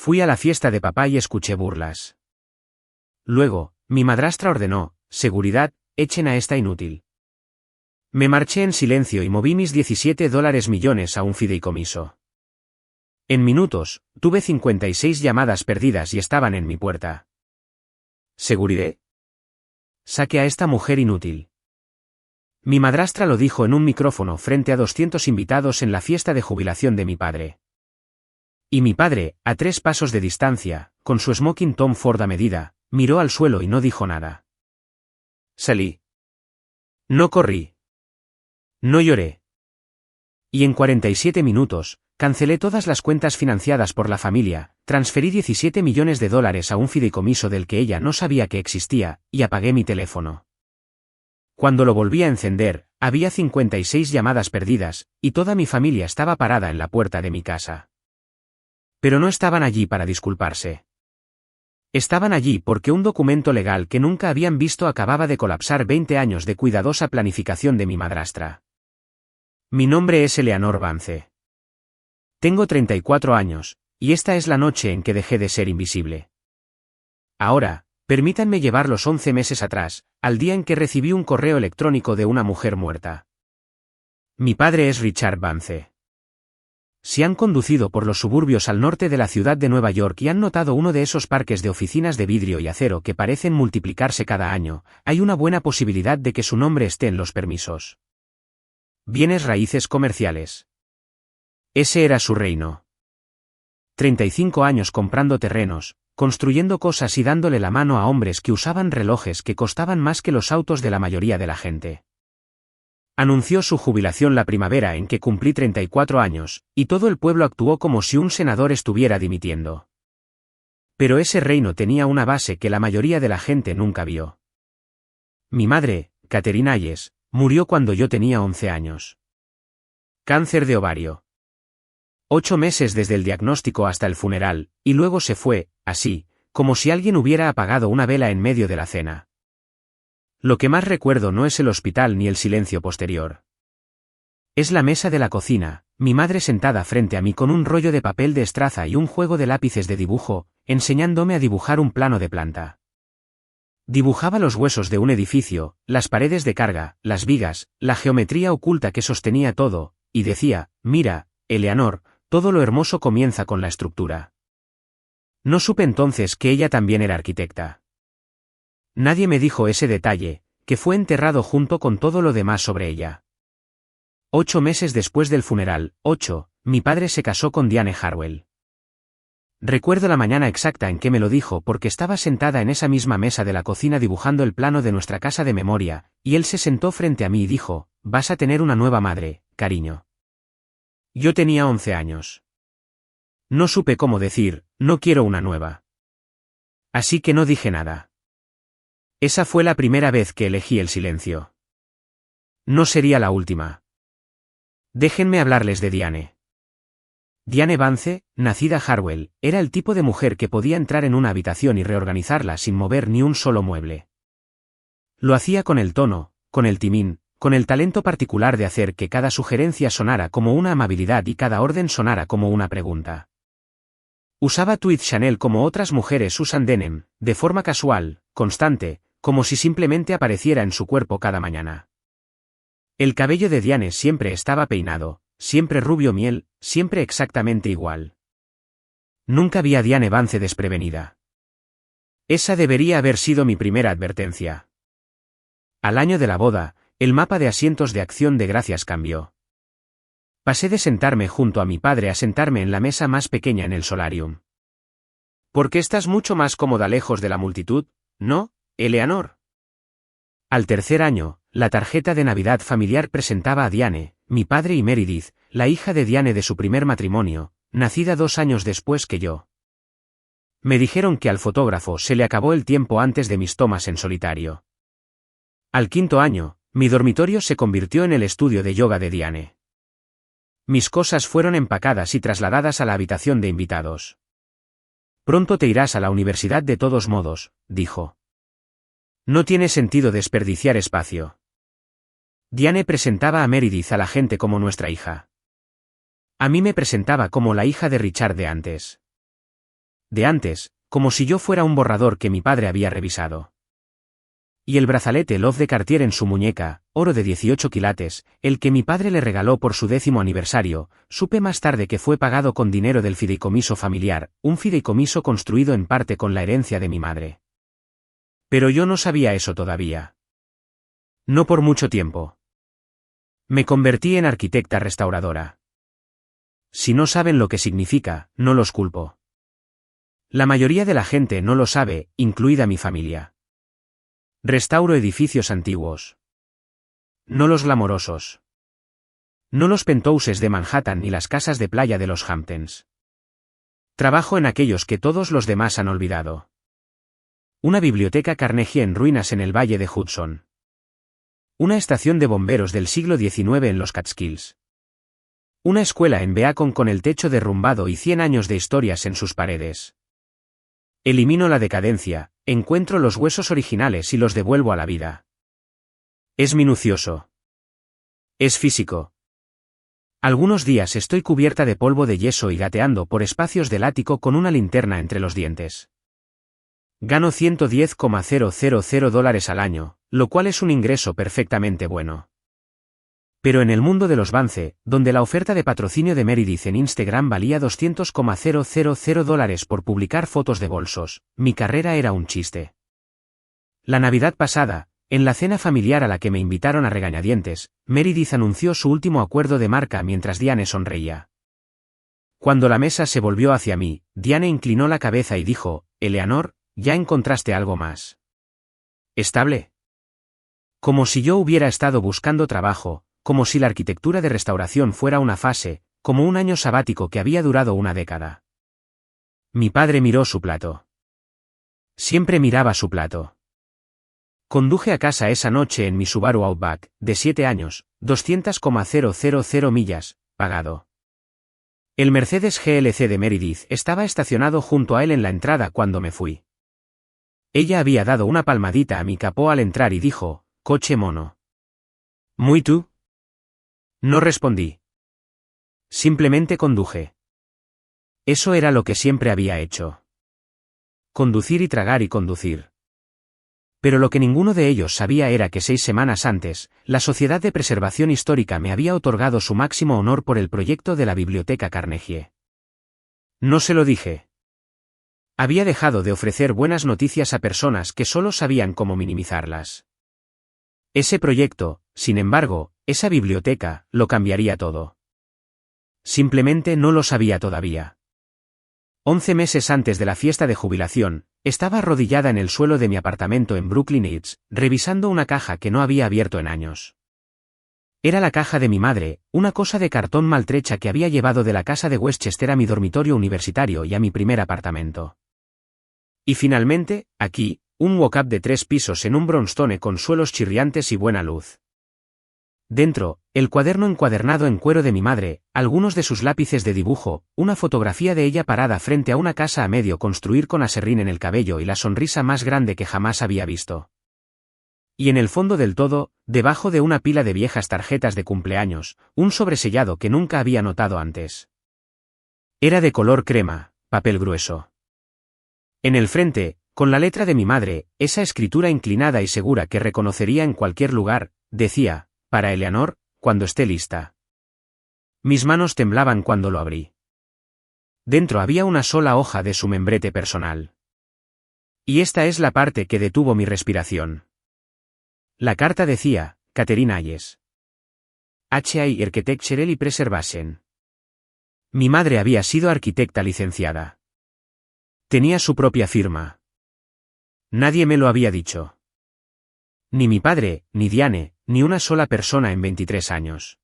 Fui a la fiesta de papá y escuché burlas. Luego, mi madrastra ordenó: seguridad, echen a esta inútil. Me marché en silencio y moví mis $17 millones a un fideicomiso. En minutos, tuve 56 llamadas perdidas y estaban en mi puerta. ¿Seguridad? Saque a esta mujer inútil. Mi madrastra lo dijo en un micrófono frente a 200 invitados en la fiesta de jubilación de mi padre. Y mi padre, a 3 pasos de distancia, con su smoking Tom Ford a medida, miró al suelo y no dijo nada. Salí. No corrí. No lloré. Y en 47 minutos, cancelé todas las cuentas financiadas por la familia, transferí $17 millones a un fideicomiso del que ella no sabía que existía, y apagué mi teléfono. Cuando lo volví a encender, había 56 llamadas perdidas, y toda mi familia estaba parada en la puerta de mi casa. Pero no estaban allí para disculparse. Estaban allí porque un documento legal que nunca habían visto acababa de colapsar 20 años de cuidadosa planificación de mi madrastra. Mi nombre es Eleanor Vance. Tengo 34 años, y esta es la noche en que dejé de ser invisible. Ahora, permítanme llevar los 11 meses atrás, al día en que recibí un correo electrónico de una mujer muerta. Mi padre es Richard Vance. Si han conducido por los suburbios al norte de la ciudad de Nueva York y han notado uno de esos parques de oficinas de vidrio y acero que parecen multiplicarse cada año, hay una buena posibilidad de que su nombre esté en los permisos. Bienes raíces comerciales. Ese era su reino. 35 años comprando terrenos, construyendo cosas y dándole la mano a hombres que usaban relojes que costaban más que los autos de la mayoría de la gente. Anunció su jubilación la primavera en que cumplí 34 años, y todo el pueblo actuó como si un senador estuviera dimitiendo. Pero ese reino tenía una base que la mayoría de la gente nunca vio. Mi madre, Catherine Hayes, murió cuando yo tenía 11 años. Cáncer de ovario. 8 meses desde el diagnóstico hasta el funeral, y luego se fue, así, como si alguien hubiera apagado una vela en medio de la cena. Lo que más recuerdo no es el hospital ni el silencio posterior. Es la mesa de la cocina, mi madre sentada frente a mí con un rollo de papel de estraza y un juego de lápices de dibujo, enseñándome a dibujar un plano de planta. Dibujaba los huesos de un edificio, las paredes de carga, las vigas, la geometría oculta que sostenía todo, y decía: mira, Eleanor, todo lo hermoso comienza con la estructura. No supe entonces que ella también era arquitecta. Nadie me dijo ese detalle, que fue enterrado junto con todo lo demás sobre ella. 8 meses después del funeral, mi padre se casó con Diane Harwell. Recuerdo la mañana exacta en que me lo dijo porque estaba sentada en esa misma mesa de la cocina dibujando el plano de nuestra casa de memoria, y él se sentó frente a mí y dijo: vas a tener una nueva madre, cariño. Yo tenía 11 años. No supe cómo decir: no quiero una nueva. Así que no dije nada. Esa fue la primera vez que elegí el silencio. No sería la última. Déjenme hablarles de Diane. Diane Vance, nacida Harwell, era el tipo de mujer que podía entrar en una habitación y reorganizarla sin mover ni un solo mueble. Lo hacía con el tono, con el timín, con el talento particular de hacer que cada sugerencia sonara como una amabilidad y cada orden sonara como una pregunta. Usaba tweed Chanel como otras mujeres usan denim, de forma casual, constante, como si simplemente apareciera en su cuerpo cada mañana. El cabello de Diane siempre estaba peinado, siempre rubio miel, siempre exactamente igual. Nunca vi a Diane Vance desprevenida. Esa debería haber sido mi primera advertencia. Al año de la boda, el mapa de asientos de Acción de Gracias cambió. Pasé de sentarme junto a mi padre a sentarme en la mesa más pequeña en el solarium. Porque estás mucho más cómoda lejos de la multitud, ¿no, Eleanor? Al tercer año, la tarjeta de Navidad familiar presentaba a Diane, mi padre y Meredith, la hija de Diane de su primer matrimonio, nacida 2 años después que yo. Me dijeron que al fotógrafo se le acabó el tiempo antes de mis tomas en solitario. Al 5.º año, mi dormitorio se convirtió en el estudio de yoga de Diane. Mis cosas fueron empacadas y trasladadas a la habitación de invitados. Pronto te irás a la universidad de todos modos, dijo. No tiene sentido desperdiciar espacio. Diane presentaba a Meredith a la gente como nuestra hija. A mí me presentaba como la hija de Richard de antes. de antes, como si yo fuera un borrador que mi padre había revisado. Y el brazalete Love de Cartier en su muñeca, oro de 18 quilates, el que mi padre le regaló por su 10º aniversario, supe más tarde que fue pagado con dinero del fideicomiso familiar, un fideicomiso construido en parte con la herencia de mi madre. Pero yo no sabía eso todavía. No por mucho tiempo. Me convertí en arquitecta restauradora. Si no saben lo que significa, no los culpo. La mayoría de la gente no lo sabe, incluida mi familia. Restauro edificios antiguos. No los glamorosos. No los penthouses de Manhattan ni las casas de playa de los Hamptons. Trabajo en aquellos que todos los demás han olvidado. Una biblioteca Carnegie en ruinas en el Valle de Hudson. Una estación de bomberos del siglo XIX en los Catskills. Una escuela en Beacon con el techo derrumbado y 100 años de historias en sus paredes. Elimino la decadencia, encuentro los huesos originales y los devuelvo a la vida. Es minucioso. Es físico. Algunos días estoy cubierta de polvo de yeso y gateando por espacios del ático con una linterna entre los dientes. Gano $110,000 al año, lo cual es un ingreso perfectamente bueno. Pero en el mundo de los Vance, donde la oferta de patrocinio de Meredith en Instagram valía $200,000 por publicar fotos de bolsos, mi carrera era un chiste. La Navidad pasada, en la cena familiar a la que me invitaron a regañadientes, Meredith anunció su último acuerdo de marca mientras Diane sonreía. Cuando la mesa se volvió hacia mí, Diane inclinó la cabeza y dijo, «Eleanor, ¿ya encontraste algo más estable?» Como si yo hubiera estado buscando trabajo, como si la arquitectura de restauración fuera una fase, como un año sabático que había durado una década. Mi padre miró su plato. Siempre miraba su plato. Conduje a casa esa noche en mi Subaru Outback, de 7 años, 200,000 millas, pagado. El Mercedes GLC de Meredith estaba estacionado junto a él en la entrada cuando me fui. Ella había dado una palmadita a mi capó al entrar y dijo, «Coche mono». «¿Muy tú?» No respondí. Simplemente conduje. Eso era lo que siempre había hecho. Conducir y tragar y conducir. Pero lo que ninguno de ellos sabía era que 6 semanas antes, la Sociedad de Preservación Histórica me había otorgado su máximo honor por el proyecto de la Biblioteca Carnegie. No se lo dije. Había dejado de ofrecer buenas noticias a personas que solo sabían cómo minimizarlas. Ese proyecto, sin embargo, esa biblioteca, lo cambiaría todo. Simplemente no lo sabía todavía. 11 meses antes de la fiesta de jubilación, estaba arrodillada en el suelo de mi apartamento en Brooklyn Heights, revisando una caja que no había abierto en años. Era la caja de mi madre, una cosa de cartón maltrecha que había llevado de la casa de Westchester a mi dormitorio universitario y a mi primer apartamento. Y finalmente, aquí, un walk-up de 3 pisos en un brownstone con suelos chirriantes y buena luz. Dentro, el cuaderno encuadernado en cuero de mi madre, algunos de sus lápices de dibujo, una fotografía de ella parada frente a una casa a medio construir con aserrín en el cabello y la sonrisa más grande que jamás había visto. Y en el fondo del todo, debajo de una pila de viejas tarjetas de cumpleaños, un sobresellado que nunca había notado antes. Era de color crema, papel grueso. En el frente, con la letra de mi madre, esa escritura inclinada y segura que reconocería en cualquier lugar, decía, «Para Eleanor, cuando esté lista». Mis manos temblaban cuando lo abrí. Dentro había una sola hoja de su membrete personal. Y esta es la parte que detuvo mi respiración. La carta decía, Catherine Hayes. H.I. Architecture y Preservation. Mi madre había sido arquitecta licenciada. Tenía su propia firma. Nadie me lo había dicho. Ni mi padre, ni Diane, ni una sola persona en 23 años.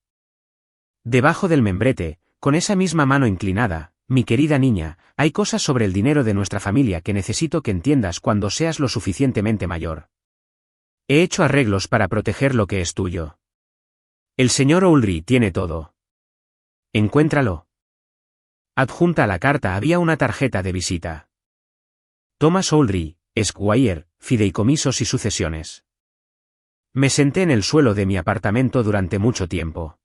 Debajo del membrete, con esa misma mano inclinada, mi querida niña, hay cosas sobre el dinero de nuestra familia que necesito que entiendas cuando seas lo suficientemente mayor. He hecho arreglos para proteger lo que es tuyo. El señor Oldry tiene todo. Encuéntralo. Adjunta a la carta había una tarjeta de visita. Thomas Oldry, Esquire, Fideicomisos y Sucesiones. Me senté en el suelo de mi apartamento durante mucho tiempo.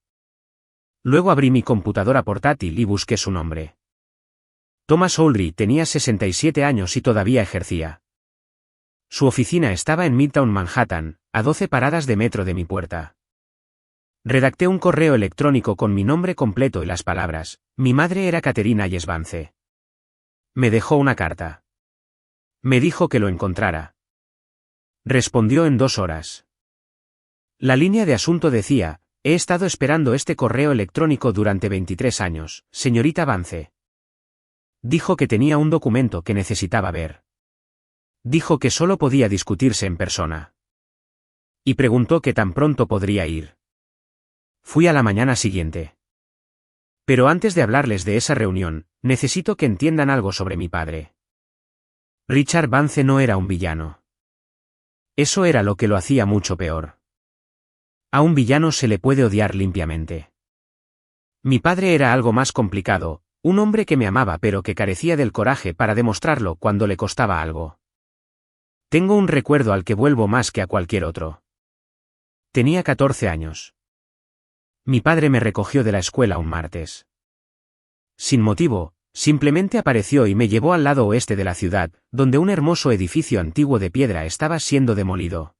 Luego abrí mi computadora portátil y busqué su nombre. Thomas O'Leary tenía 67 años y todavía ejercía. Su oficina estaba en Midtown Manhattan, a 12 paradas de metro de mi puerta. Redacté un correo electrónico con mi nombre completo y las palabras: mi madre era Caterina Yesvance. Me dejó una carta. Me dijo que lo encontrara. Respondió en 2 horas. La línea de asunto decía: he estado esperando este correo electrónico durante 23 años, señorita Vance. Dijo que tenía un documento que necesitaba ver. Dijo que solo podía discutirse en persona. Y preguntó qué tan pronto podría ir. Fui a la mañana siguiente. Pero antes de hablarles de esa reunión, necesito que entiendan algo sobre mi padre. Richard Vance no era un villano. Eso era lo que lo hacía mucho peor. A un villano se le puede odiar limpiamente. Mi padre era algo más complicado, un hombre que me amaba pero que carecía del coraje para demostrarlo cuando le costaba algo. Tengo un recuerdo al que vuelvo más que a cualquier otro. Tenía 14 años. Mi padre me recogió de la escuela un martes. Sin motivo, simplemente apareció y me llevó al lado oeste de la ciudad, donde un hermoso edificio antiguo de piedra estaba siendo demolido.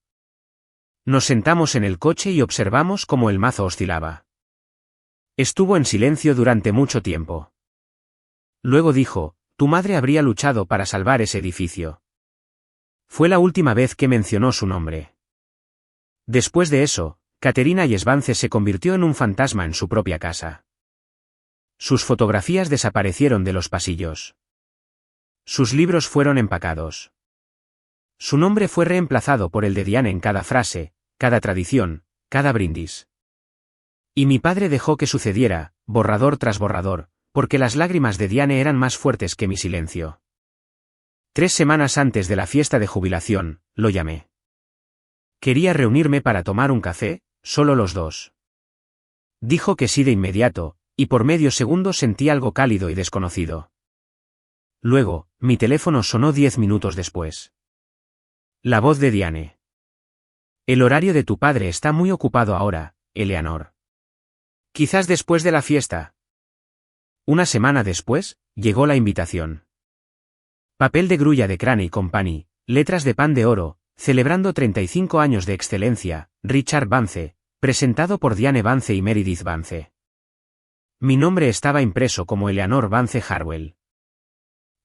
Nos sentamos en el coche y observamos cómo el mazo oscilaba. Estuvo en silencio durante mucho tiempo. Luego dijo: tu madre habría luchado para salvar ese edificio. Fue la última vez que mencionó su nombre. Después de eso, Caterina Yesvance se convirtió en un fantasma en su propia casa. Sus fotografías desaparecieron de los pasillos. Sus libros fueron empacados. Su nombre fue reemplazado por el de Diane en cada frase, cada tradición, cada brindis. Y mi padre dejó que sucediera, borrador tras borrador, porque las lágrimas de Diane eran más fuertes que mi silencio. 3 semanas antes de la fiesta de jubilación, lo llamé. Quería reunirme para tomar un café, solo los dos. Dijo que sí de inmediato, y por medio segundo sentí algo cálido y desconocido. Luego, mi teléfono sonó 10 minutos después. La voz de Diane. El horario de tu padre está muy ocupado ahora, Eleanor. Quizás después de la fiesta. Una semana después, llegó la invitación. Papel de grulla de Crane y Company, letras de pan de oro, celebrando 35 años de excelencia, Richard Vance, presentado por Diane Vance y Meredith Vance. Mi nombre estaba impreso como Eleanor Vance Harwell.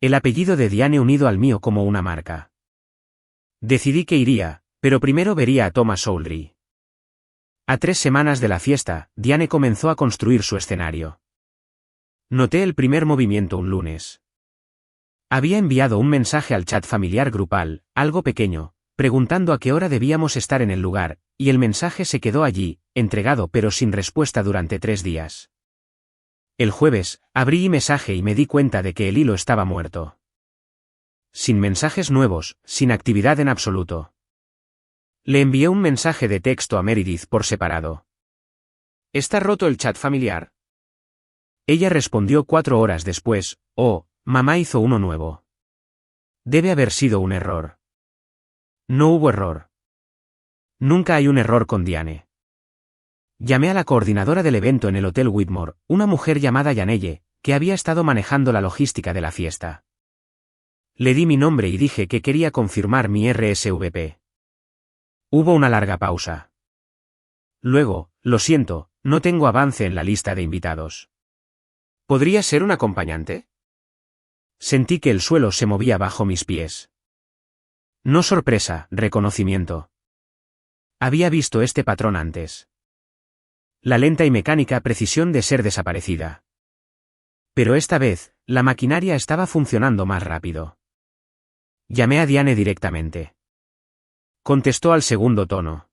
El apellido de Diane unido al mío como una marca. Decidí que iría, pero primero vería a Thomas O'Leary. A 3 semanas de la fiesta, Diane comenzó a construir su escenario. Noté el primer movimiento un lunes. Había enviado un mensaje al chat familiar grupal, algo pequeño, preguntando a qué hora debíamos estar en el lugar, y el mensaje se quedó allí, entregado pero sin respuesta durante 3 días. El jueves, abrí mi mensaje y me di cuenta de que el hilo estaba muerto. Sin mensajes nuevos, sin actividad en absoluto. Le envié un mensaje de texto a Meredith por separado. ¿Está roto el chat familiar? Ella respondió 4 horas después: oh, mamá hizo uno nuevo. Debe haber sido un error. No hubo error. Nunca hay un error con Diane. Llamé a la coordinadora del evento en el Hotel Whitmore, una mujer llamada Janelle, que había estado manejando la logística de la fiesta. Le di mi nombre y dije que quería confirmar mi RSVP. Hubo una larga pausa. Luego: lo siento, no tengo avance en la lista de invitados. ¿Podría ser un acompañante? Sentí que el suelo se movía bajo mis pies. No sorpresa, reconocimiento. Había visto este patrón antes. La lenta y mecánica precisión de ser desaparecida. Pero esta vez, la maquinaria estaba funcionando más rápido. Llamé a Diane directamente. Contestó al segundo tono.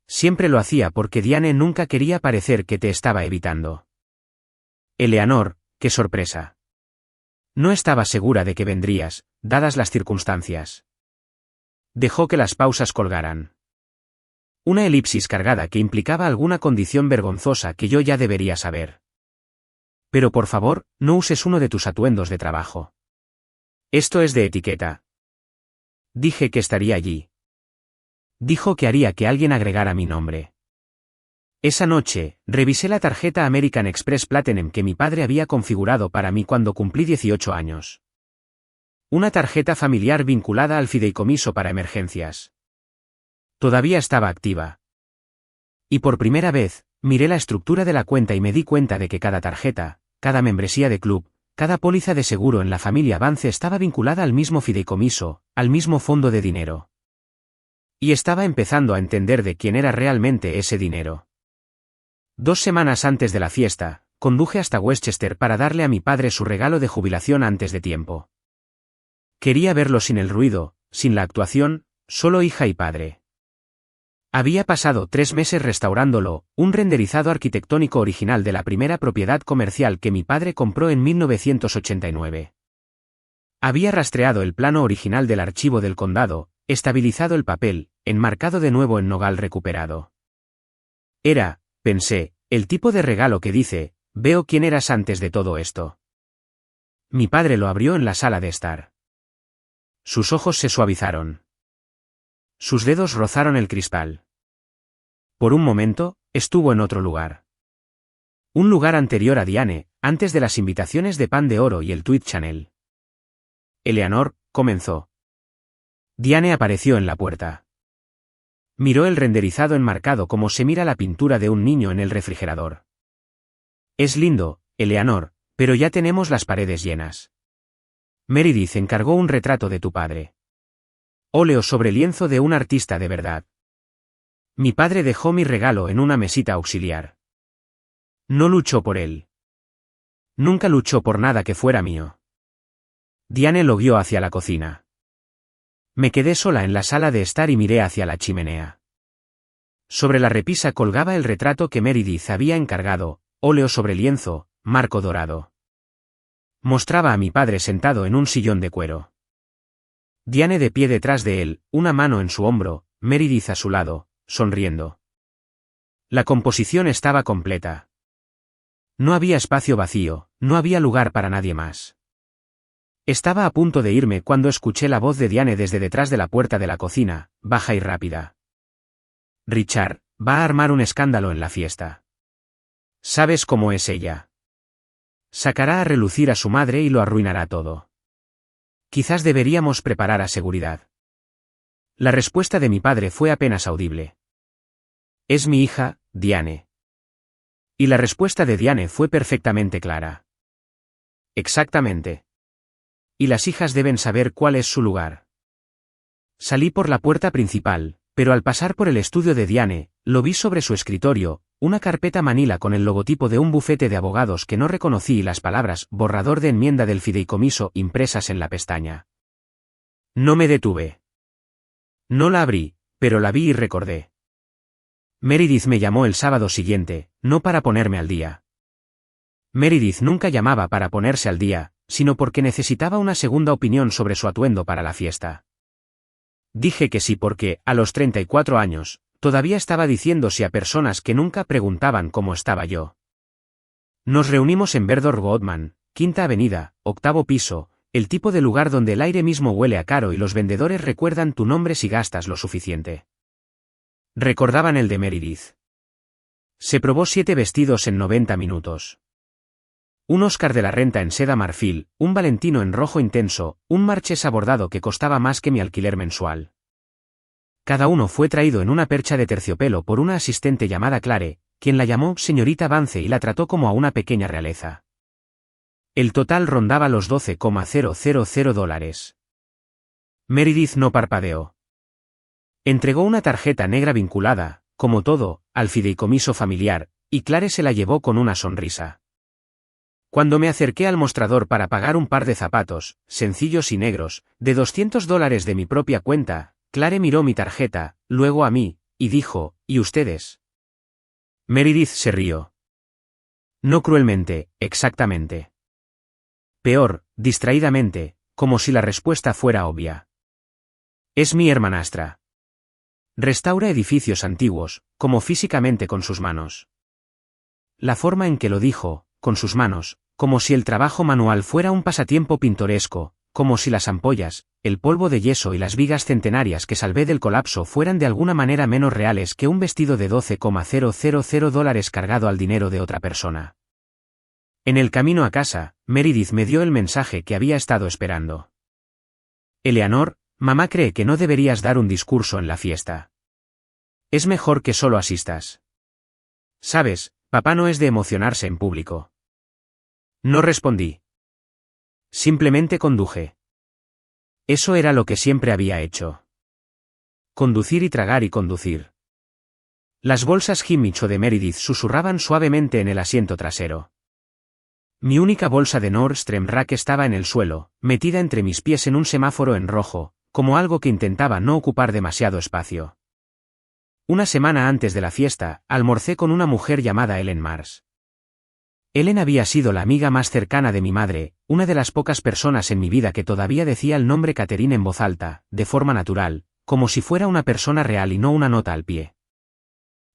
Siempre lo hacía porque Diane nunca quería parecer que te estaba evitando. Eleanor, qué sorpresa. No estaba segura de que vendrías, dadas las circunstancias. Dejó que las pausas colgaran. Una elipsis cargada que implicaba alguna condición vergonzosa que yo ya debería saber. Pero por favor, no uses uno de tus atuendos de trabajo. Esto es de etiqueta. Dije que estaría allí. Dijo que haría que alguien agregara mi nombre. Esa noche, revisé la tarjeta American Express Platinum que mi padre había configurado para mí cuando cumplí 18 años. Una tarjeta familiar vinculada al fideicomiso para emergencias. Todavía estaba activa. Y por primera vez, miré la estructura de la cuenta y me di cuenta de que cada tarjeta, cada membresía de club, cada póliza de seguro en la familia Vance estaba vinculada al mismo fideicomiso, al mismo fondo de dinero. Y estaba empezando a entender de quién era realmente ese dinero. 2 semanas antes de la fiesta, conduje hasta Westchester para darle a mi padre su regalo de jubilación antes de tiempo. Quería verlo sin el ruido, sin la actuación, solo hija y padre. Había pasado 3 meses restaurándolo, un renderizado arquitectónico original de la primera propiedad comercial que mi padre compró en 1989. Había rastreado el plano original del archivo del condado, estabilizado el papel, enmarcado de nuevo en nogal recuperado. Era, pensé, el tipo de regalo que dice, veo quién eras antes de todo esto. Mi padre lo abrió en la sala de estar. Sus ojos se suavizaron. Sus dedos rozaron el cristal. Por un momento, estuvo en otro lugar. Un lugar anterior a Diane, antes de las invitaciones de Pan de Oro y el Tweed Channel. Eleanor, comenzó. Diane apareció en la puerta. Miró el renderizado enmarcado como se mira la pintura de un niño en el refrigerador. Es lindo, Eleanor, pero ya tenemos las paredes llenas. Meredith encargó un retrato de tu padre. Óleo sobre lienzo de un artista de verdad. Mi padre dejó mi regalo en una mesita auxiliar. No luchó por él. Nunca luchó por nada que fuera mío. Diane lo guió hacia la cocina. Me quedé sola en la sala de estar y miré hacia la chimenea. Sobre la repisa colgaba el retrato que Meredith había encargado, óleo sobre lienzo, marco dorado. Mostraba a mi padre sentado en un sillón de cuero. Diane de pie detrás de él, una mano en su hombro, Meredith a su lado, sonriendo. La composición estaba completa. No había espacio vacío, no había lugar para nadie más. Estaba a punto de irme cuando escuché la voz de Diane desde detrás de la puerta de la cocina, baja y rápida. Richard, va a armar un escándalo en la fiesta. ¿Sabes cómo es ella? Sacará a relucir a su madre y lo arruinará todo. Quizás deberíamos preparar a seguridad. La respuesta de mi padre fue apenas audible. Es mi hija, Diane. Y la respuesta de Diane fue perfectamente clara. Exactamente. Y las hijas deben saber cuál es su lugar. Salí por la puerta principal, pero al pasar por el estudio de Diane, lo vi sobre su escritorio, una carpeta manila con el logotipo de un bufete de abogados que no reconocí y las palabras borrador de enmienda del fideicomiso impresas en la pestaña. No me detuve. No la abrí, pero la vi y recordé. Meredith me llamó el sábado siguiente, no para ponerme al día. Meredith nunca llamaba para ponerse al día, sino porque necesitaba una segunda opinión sobre su atuendo para la fiesta. Dije que sí porque, a los 34 años, todavía estaba diciéndose a personas que nunca preguntaban cómo estaba yo. Nos reunimos en Berdor Goodman, Quinta Avenida, 8º piso, el tipo de lugar donde el aire mismo huele a caro y los vendedores recuerdan tu nombre si gastas lo suficiente. Recordaban el de Meredith. Se probó 7 vestidos en 90 minutos. Un Oscar de la Renta en seda marfil, un Valentino en rojo intenso, un Marchesa bordado que costaba más que mi alquiler mensual. Cada uno fue traído en una percha de terciopelo por una asistente llamada Clare, quien la llamó señorita Vance y la trató como a una pequeña realeza. El total rondaba los $12,000. Meredith no parpadeó. Entregó una tarjeta negra vinculada, como todo, al fideicomiso familiar, y Clare se la llevó con una sonrisa. Cuando me acerqué al mostrador para pagar un par de zapatos, sencillos y negros, de $200 de mi propia cuenta, Clare miró mi tarjeta, luego a mí, y dijo, ¿y ustedes? Meredith se rió. No cruelmente, exactamente. Peor, distraídamente, como si la respuesta fuera obvia. Es mi hermanastra. Restaura edificios antiguos, como físicamente con sus manos. La forma en que lo dijo, con sus manos, como si el trabajo manual fuera un pasatiempo pintoresco, como si las ampollas, el polvo de yeso y las vigas centenarias que salvé del colapso fueran de alguna manera menos reales que un vestido de $12,000 cargado al dinero de otra persona. En el camino a casa, Meredith me dio el mensaje que había estado esperando. Eleanor, mamá cree que no deberías dar un discurso en la fiesta. Es mejor que solo asistas. Sabes, papá no es de emocionarse en público. No respondí. Simplemente conduje. Eso era lo que siempre había hecho. Conducir y tragar y conducir. Las bolsas Himicho de Meredith susurraban suavemente en el asiento trasero. Mi única bolsa de Nordstrom Rack estaba en el suelo, metida entre mis pies en un semáforo en rojo, como algo que intentaba no ocupar demasiado espacio. Una semana antes de la fiesta, almorcé con una mujer llamada Ellen Mars. Ellen había sido la amiga más cercana de mi madre, una de las pocas personas en mi vida que todavía decía el nombre Catherine en voz alta, de forma natural, como si fuera una persona real y no una nota al pie.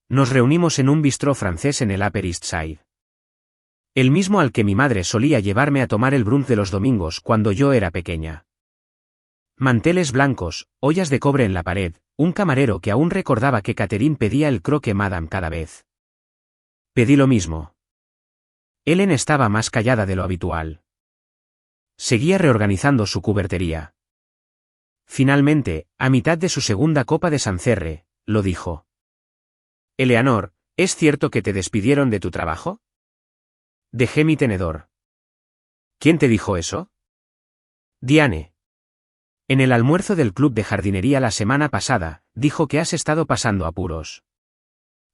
Nos reunimos en un bistró francés en el Upper East Side. El mismo al que mi madre solía llevarme a tomar el brunch de los domingos cuando yo era pequeña. Manteles blancos, ollas de cobre en la pared, un camarero que aún recordaba que Catherine pedía el croque madame cada vez. Pedí lo mismo. Ellen estaba más callada de lo habitual. Seguía reorganizando su cubertería. Finalmente, a mitad de su segunda copa de Sancerre, lo dijo. Eleanor, ¿es cierto que te despidieron de tu trabajo? Dejé mi tenedor. ¿Quién te dijo eso? Diane. En el almuerzo del club de jardinería la semana pasada, dijo que has estado pasando apuros.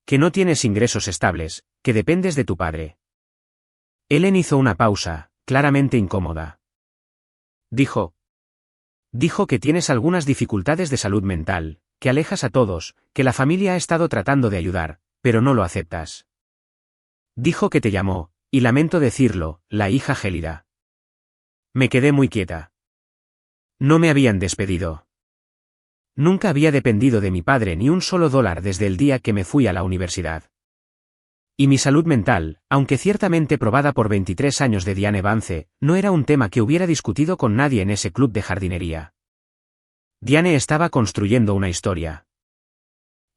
Que no tienes ingresos estables, que dependes de tu padre. Ellen hizo una pausa, claramente incómoda. Dijo que tienes algunas dificultades de salud mental, que alejas a todos, que la familia ha estado tratando de ayudar, pero no lo aceptas. Dijo que te llamó, y lamento decirlo, la hija gélida. Me quedé muy quieta. No me habían despedido. Nunca había dependido de mi padre ni un solo dólar desde el día que me fui a la universidad. Y mi salud mental, aunque ciertamente probada por 23 años de Diane Vance, no era un tema que hubiera discutido con nadie en ese club de jardinería. Diane estaba construyendo una historia.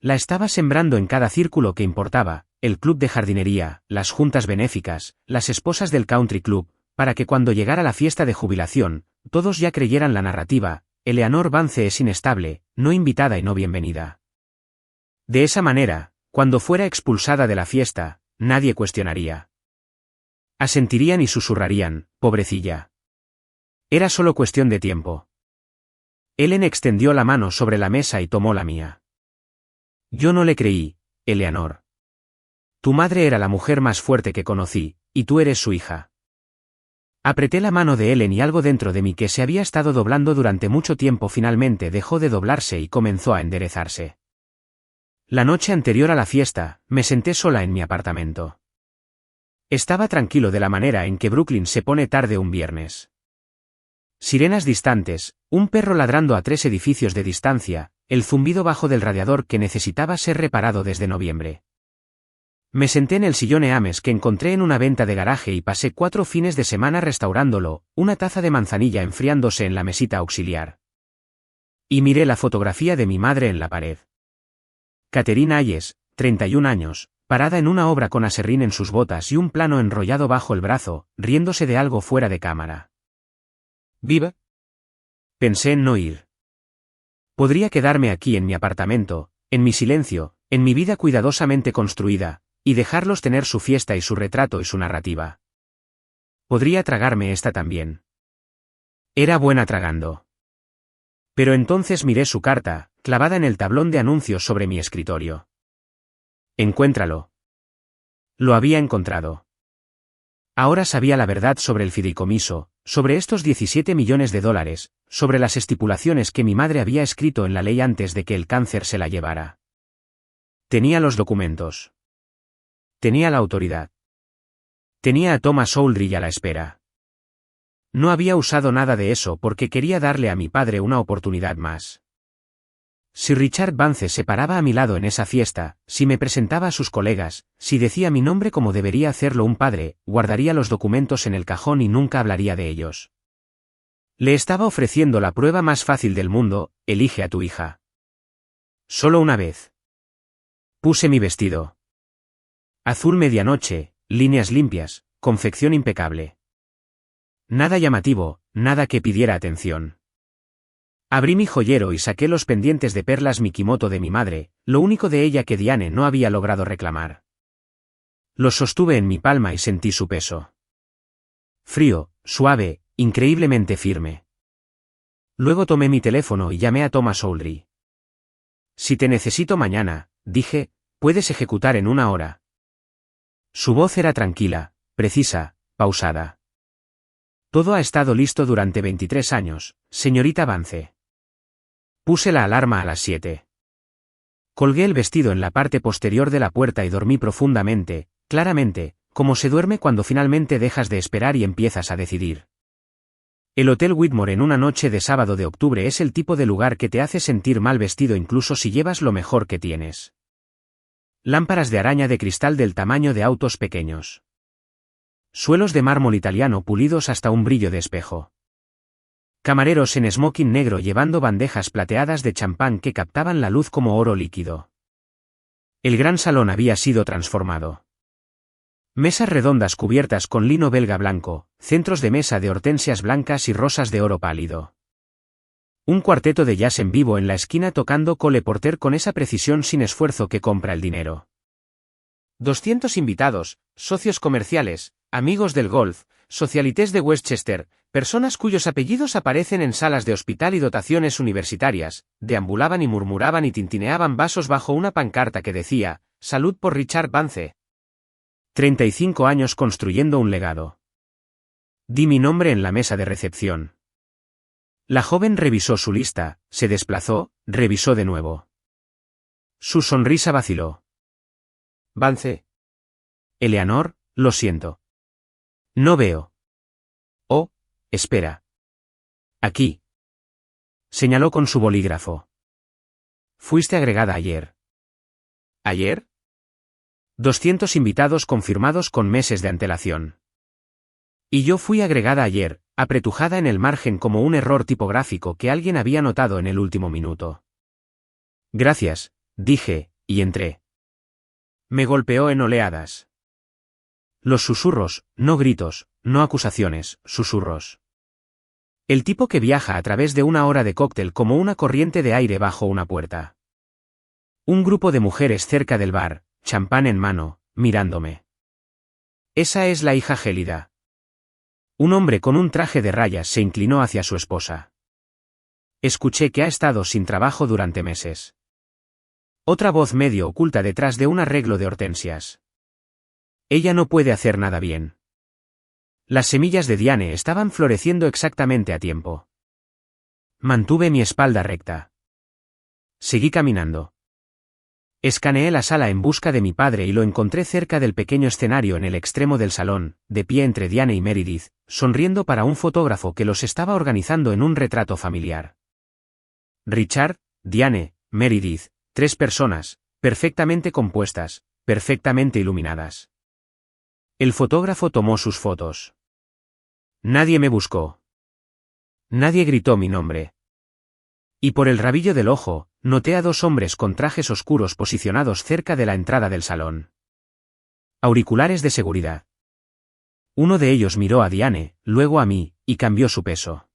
La estaba sembrando en cada círculo que importaba, el club de jardinería, las juntas benéficas, las esposas del country club, para que cuando llegara la fiesta de jubilación, todos ya creyeran la narrativa, Eleanor Vance es inestable, no invitada y no bienvenida. De esa manera, cuando fuera expulsada de la fiesta, nadie cuestionaría. Asentirían y susurrarían, pobrecilla. Era solo cuestión de tiempo. Ellen extendió la mano sobre la mesa y tomó la mía. Yo no le creí, Eleanor. Tu madre era la mujer más fuerte que conocí, y tú eres su hija. Apreté la mano de Ellen y algo dentro de mí que se había estado doblando durante mucho tiempo finalmente dejó de doblarse y comenzó a enderezarse. La noche anterior a la fiesta, me senté sola en mi apartamento. Estaba tranquilo de la manera en que Brooklyn se pone tarde un viernes. Sirenas distantes, un perro ladrando a 3 edificios de distancia, el zumbido bajo del radiador que necesitaba ser reparado desde noviembre. Me senté en el sillón Eames que encontré en una venta de garaje y pasé 4 fines de semana restaurándolo, una taza de manzanilla enfriándose en la mesita auxiliar. Y miré la fotografía de mi madre en la pared. Catherine Hayes, 31 años, parada en una obra con aserrín en sus botas y un plano enrollado bajo el brazo, riéndose de algo fuera de cámara. ¿Viva? Pensé en no ir. Podría quedarme aquí en mi apartamento, en mi silencio, en mi vida cuidadosamente construida, y dejarlos tener su fiesta y su retrato y su narrativa. Podría tragarme esta también. Era buena tragando. Pero entonces miré su carta, clavada en el tablón de anuncios sobre mi escritorio. Encuéntralo. Lo había encontrado. Ahora sabía la verdad sobre el fideicomiso, sobre estos $17 millones, sobre las estipulaciones que mi madre había escrito en la ley antes de que el cáncer se la llevara. Tenía los documentos. Tenía la autoridad. Tenía a Thomas Aldrich a la espera. No había usado nada de eso porque quería darle a mi padre una oportunidad más. Si Richard Vance se paraba a mi lado en esa fiesta, si me presentaba a sus colegas, si decía mi nombre como debería hacerlo un padre, guardaría los documentos en el cajón y nunca hablaría de ellos. Le estaba ofreciendo la prueba más fácil del mundo: elige a tu hija. Solo una vez. Puse mi vestido. Azul medianoche, líneas limpias, confección impecable. Nada llamativo, nada que pidiera atención. Abrí mi joyero y saqué los pendientes de perlas Mikimoto de mi madre, lo único de ella que Diane no había logrado reclamar. Los sostuve en mi palma y sentí su peso. Frío, suave, increíblemente firme. Luego tomé mi teléfono y llamé a Thomas Oldry. Si te necesito mañana, dije, puedes ejecutar en 1 hora. Su voz era tranquila, precisa, pausada. Todo ha estado listo durante 23 años, señorita Vance. Puse la alarma a las 7. Colgué el vestido en la parte posterior de la puerta y dormí profundamente, claramente, como se duerme cuando finalmente dejas de esperar y empiezas a decidir. El Hotel Whitmore en una noche de sábado de octubre es el tipo de lugar que te hace sentir mal vestido incluso si llevas lo mejor que tienes. Lámparas de araña de cristal del tamaño de autos pequeños. Suelos de mármol italiano pulidos hasta un brillo de espejo. Camareros en smoking negro llevando bandejas plateadas de champán que captaban la luz como oro líquido. El gran salón había sido transformado. Mesas redondas cubiertas con lino belga blanco, centros de mesa de hortensias blancas y rosas de oro pálido. Un cuarteto de jazz en vivo en la esquina tocando Cole Porter con esa precisión sin esfuerzo que compra el dinero. 200 invitados, socios comerciales, amigos del golf, socialites de Westchester, personas cuyos apellidos aparecen en salas de hospital y dotaciones universitarias, deambulaban y murmuraban y tintineaban vasos bajo una pancarta que decía, «Salud por Richard Vance». 35 años construyendo un legado. Di mi nombre en la mesa de recepción. La joven revisó su lista, se desplazó, revisó de nuevo. Su sonrisa vaciló. Vance. Eleanor, lo siento. No veo. Oh, espera. Aquí. Señaló con su bolígrafo. Fuiste agregada ayer. ¿Ayer? 200 invitados confirmados con meses de antelación. Y yo fui agregada ayer, apretujada en el margen como un error tipográfico que alguien había notado en el último minuto. Gracias, dije, y entré. Me golpeó en oleadas. Los susurros, no gritos, no acusaciones, susurros. El tipo que viaja a través de 1 hora de cóctel como una corriente de aire bajo una puerta. Un grupo de mujeres cerca del bar, champán en mano, mirándome. Esa es la hija gélida. Un hombre con un traje de rayas se inclinó hacia su esposa. Escuché que ha estado sin trabajo durante meses. Otra voz medio oculta detrás de un arreglo de hortensias. Ella no puede hacer nada bien. Las semillas de Diane estaban floreciendo exactamente a tiempo. Mantuve mi espalda recta. Seguí caminando. Escaneé la sala en busca de mi padre y lo encontré cerca del pequeño escenario en el extremo del salón, de pie entre Diane y Meredith, sonriendo para un fotógrafo que los estaba organizando en un retrato familiar. Richard, Diane, Meredith, 3 personas, perfectamente compuestas, perfectamente iluminadas. El fotógrafo tomó sus fotos. Nadie me buscó. Nadie gritó mi nombre. Y por el rabillo del ojo, noté a 2 hombres con trajes oscuros posicionados cerca de la entrada del salón. Auriculares de seguridad. Uno de ellos miró a Diane, luego a mí, y cambió su peso.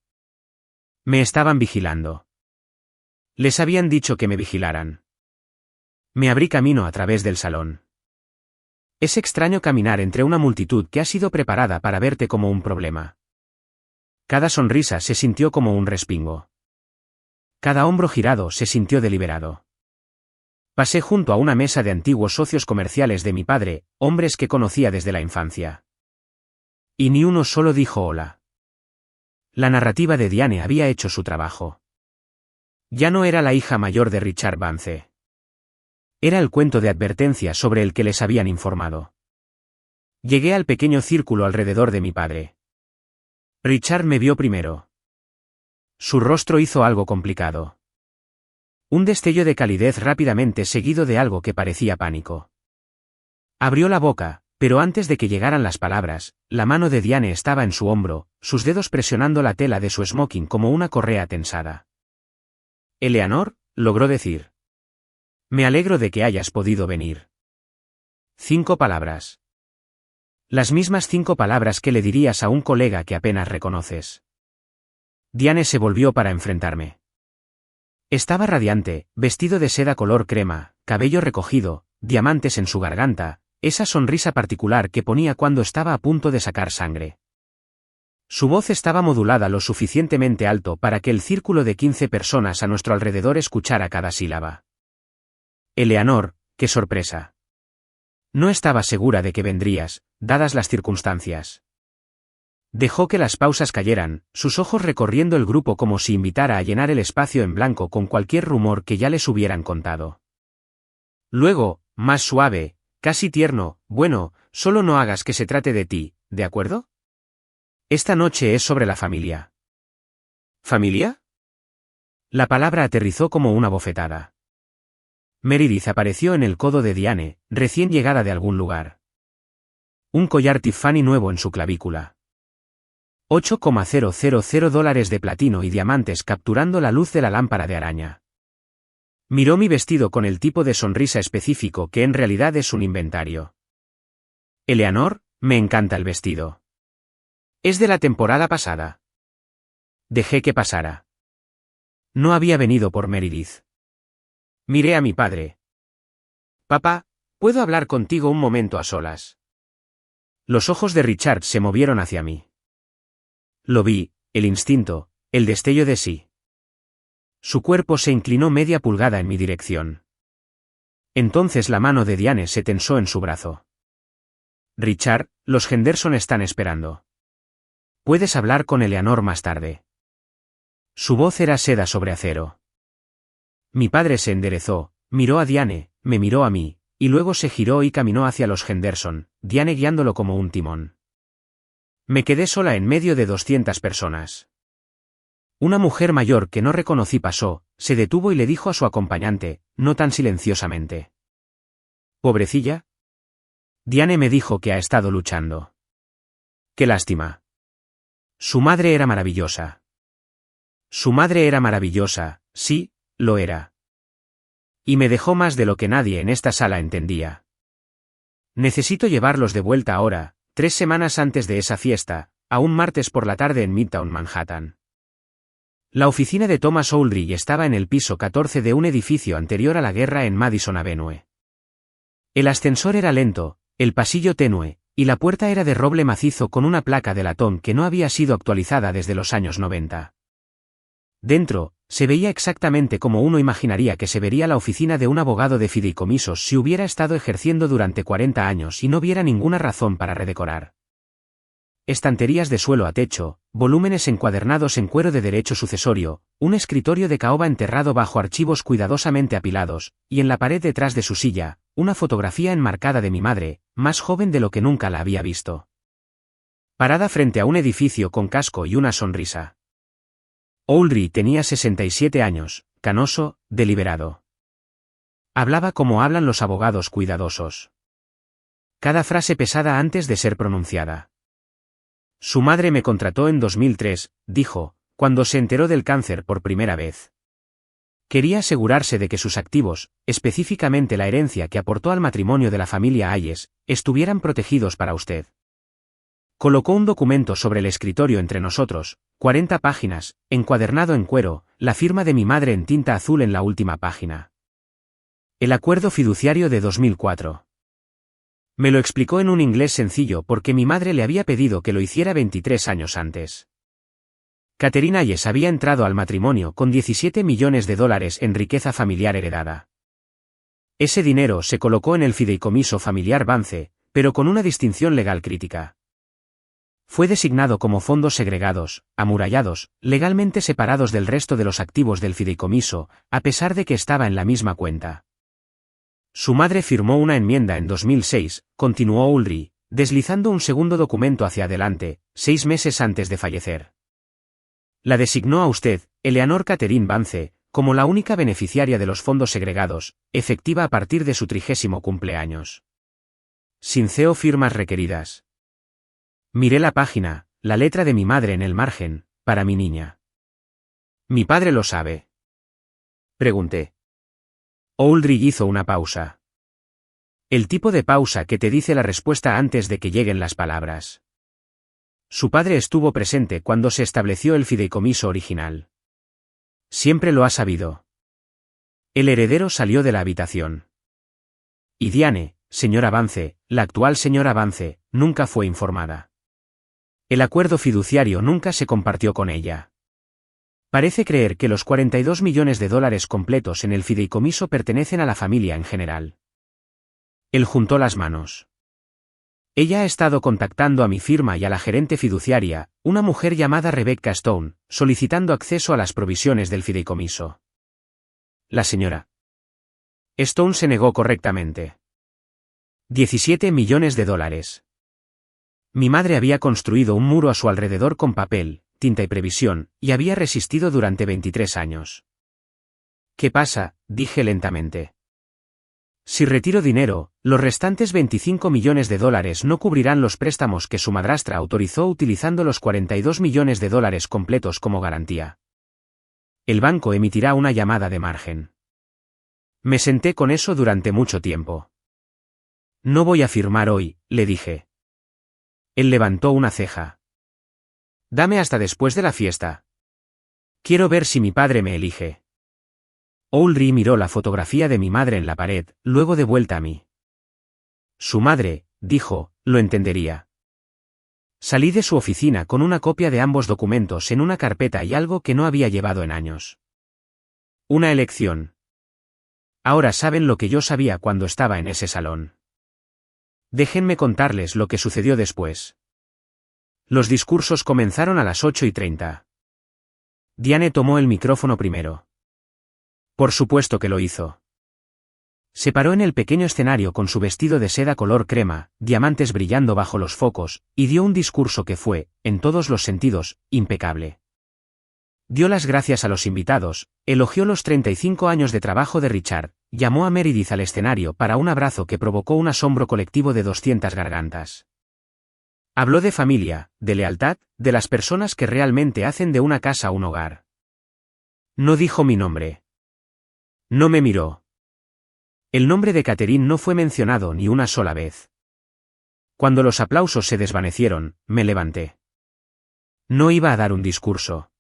Me estaban vigilando. Les habían dicho que me vigilaran. Me abrí camino a través del salón. Es extraño caminar entre una multitud que ha sido preparada para verte como un problema. Cada sonrisa se sintió como un respingo. Cada hombro girado se sintió deliberado. Pasé junto a una mesa de antiguos socios comerciales de mi padre, hombres que conocía desde la infancia. Y ni uno solo dijo hola. La narrativa de Diane había hecho su trabajo. Ya no era la hija mayor de Richard Vance. Era el cuento de advertencia sobre el que les habían informado. Llegué al pequeño círculo alrededor de mi padre. Richard me vio primero. Su rostro hizo algo complicado. Un destello de calidez rápidamente seguido de algo que parecía pánico. Abrió la boca, Pero antes de que llegaran las palabras, la mano de Diane estaba en su hombro, sus dedos presionando la tela de su smoking como una correa tensada. «Eleanor», logró decir. «Me alegro de que hayas podido venir». 5 palabras. Las mismas 5 palabras que le dirías a un colega que apenas reconoces. Diane se volvió para enfrentarme. Estaba radiante, vestido de seda color crema, cabello recogido, diamantes en su garganta, esa sonrisa particular que ponía cuando estaba a punto de sacar sangre. Su voz estaba modulada lo suficientemente alto para que el círculo de 15 personas a nuestro alrededor escuchara cada sílaba. «Eleanor, qué sorpresa. No estaba segura de que vendrías, dadas las circunstancias». Dejó que las pausas cayeran, sus ojos recorriendo el grupo como si invitara a llenar el espacio en blanco con cualquier rumor que ya les hubieran contado. Luego, más suave, casi tierno: «Bueno, solo no hagas que se trate de ti, ¿de acuerdo? Esta noche es sobre la familia». «¿Familia?». La palabra aterrizó como una bofetada. Meredith apareció en el codo de Diane, recién llegada de algún lugar. Un collar Tiffany nuevo en su clavícula. $8,000 de platino y diamantes capturando la luz de la lámpara de araña. Miró mi vestido con el tipo de sonrisa específico que en realidad es un inventario. «Eleanor, me encanta el vestido. Es de la temporada pasada». Dejé que pasara. No había venido por Meredith. Miré a mi padre. «Papá, ¿puedo hablar contigo un momento a solas?». Los ojos de Richard se movieron hacia mí. Lo vi, el instinto, el destello de sí. Su cuerpo se inclinó media pulgada en mi dirección. Entonces la mano de Diane se tensó en su brazo. «Richard, los Henderson están esperando. Puedes hablar con Eleanor más tarde». Su voz era seda sobre acero. Mi padre se enderezó, miró a Diane, me miró a mí, y luego se giró y caminó hacia los Henderson, Diane guiándolo como un timón. Me quedé sola en medio de 200 personas. Una mujer mayor que no reconocí pasó, se detuvo y le dijo a su acompañante, no tan silenciosamente: «¿Pobrecilla?». Diane me dijo que ha estado luchando. «Qué lástima». Su madre era maravillosa. Su madre era maravillosa, sí, lo era. Y me dejó más de lo que nadie en esta sala entendía. Necesito llevarlos de vuelta ahora, 3 semanas antes de esa fiesta, a un martes por la tarde en Midtown Manhattan. La oficina de Thomas Oldry estaba en el piso 14 de un edificio anterior a la guerra en Madison Avenue. El ascensor era lento, el pasillo tenue, y la puerta era de roble macizo con una placa de latón que no había sido actualizada desde los años 90. Dentro, se veía exactamente como uno imaginaría que se vería la oficina de un abogado de fideicomisos si hubiera estado ejerciendo durante 40 años y no viera ninguna razón para redecorar. Estanterías de suelo a techo, volúmenes encuadernados en cuero de derecho sucesorio, un escritorio de caoba enterrado bajo archivos cuidadosamente apilados, y en la pared detrás de su silla, una fotografía enmarcada de mi madre, más joven de lo que nunca la había visto. Parada frente a un edificio con casco y una sonrisa. Oldry tenía 67 años, canoso, deliberado. Hablaba como hablan los abogados cuidadosos. Cada frase pesada antes de ser pronunciada. Su madre me contrató en 2003, dijo, cuando se enteró del cáncer por primera vez. Quería asegurarse de que sus activos, específicamente la herencia que aportó al matrimonio de la familia Hayes, estuvieran protegidos para usted. Colocó un documento sobre el escritorio entre nosotros, 40 páginas, encuadernado en cuero, la firma de mi madre en tinta azul en la última página. El acuerdo fiduciario de 2004. Me lo explicó en un inglés sencillo porque mi madre le había pedido que lo hiciera 23 años antes. Catherine Hayes había entrado al matrimonio con $17 millones en riqueza familiar heredada. Ese dinero se colocó en el fideicomiso familiar Vance, pero con una distinción legal crítica. Fue designado como fondos segregados, amurallados, legalmente separados del resto de los activos del fideicomiso, a pesar de que estaba en la misma cuenta. Su madre firmó una enmienda en 2006, continuó Oldry, deslizando un segundo documento hacia adelante, 6 meses antes de fallecer. La designó a usted, Eleanor Catherine Vance, como la única beneficiaria de los fondos segregados, efectiva a partir de su 30º cumpleaños. sin CEO firmas requeridas. Miré la página, la letra de mi madre en el margen, para mi niña. ¿Mi padre lo sabe?, pregunté. Aldrich hizo una pausa. El tipo de pausa que te dice la respuesta antes de que lleguen las palabras. Su padre estuvo presente cuando se estableció el fideicomiso original. Siempre lo ha sabido. El heredero salió de la habitación. Y Diane, señora Vance, la actual señora Vance, nunca fue informada. El acuerdo fiduciario nunca se compartió con ella. Parece creer que los $42 millones completos en el fideicomiso pertenecen a la familia en general. Él juntó las manos. Ella ha estado contactando a mi firma y a la gerente fiduciaria, una mujer llamada Rebecca Stone, solicitando acceso a las provisiones del fideicomiso. La señora Stone se negó correctamente. $17 millones. Mi madre había construido un muro a su alrededor con papel, tinta y previsión, y había resistido durante 23 años. ¿Qué pasa?, dije lentamente. Si retiro dinero, los restantes $25 millones no cubrirán los préstamos que su madrastra autorizó utilizando los $42 millones completos como garantía. El banco emitirá una llamada de margen. Me senté con eso durante mucho tiempo. No voy a firmar hoy, le dije. Él levantó una ceja. Dame hasta después de la fiesta. Quiero ver si mi padre me elige. Aldrich miró la fotografía de mi madre en la pared, luego de vuelta a mí. Su madre, dijo, lo entendería. Salí de su oficina con una copia de ambos documentos en una carpeta y algo que no había llevado en años. Una elección. Ahora saben lo que yo sabía cuando estaba en ese salón. Déjenme contarles lo que sucedió después. Los discursos comenzaron a las 8:30. Diane tomó el micrófono primero. Por supuesto que lo hizo. Se paró en el pequeño escenario con su vestido de seda color crema, diamantes brillando bajo los focos, y dio un discurso que fue, en todos los sentidos, impecable. Dio las gracias a los invitados, elogió los 35 años de trabajo de Richard, llamó a Meredith al escenario para un abrazo que provocó un asombro colectivo de 200 gargantas. Habló de familia, de lealtad, de las personas que realmente hacen de una casa un hogar. No dijo mi nombre. No me miró. El nombre de Catherine no fue mencionado ni una sola vez. Cuando los aplausos se desvanecieron, me levanté. No iba a dar un discurso.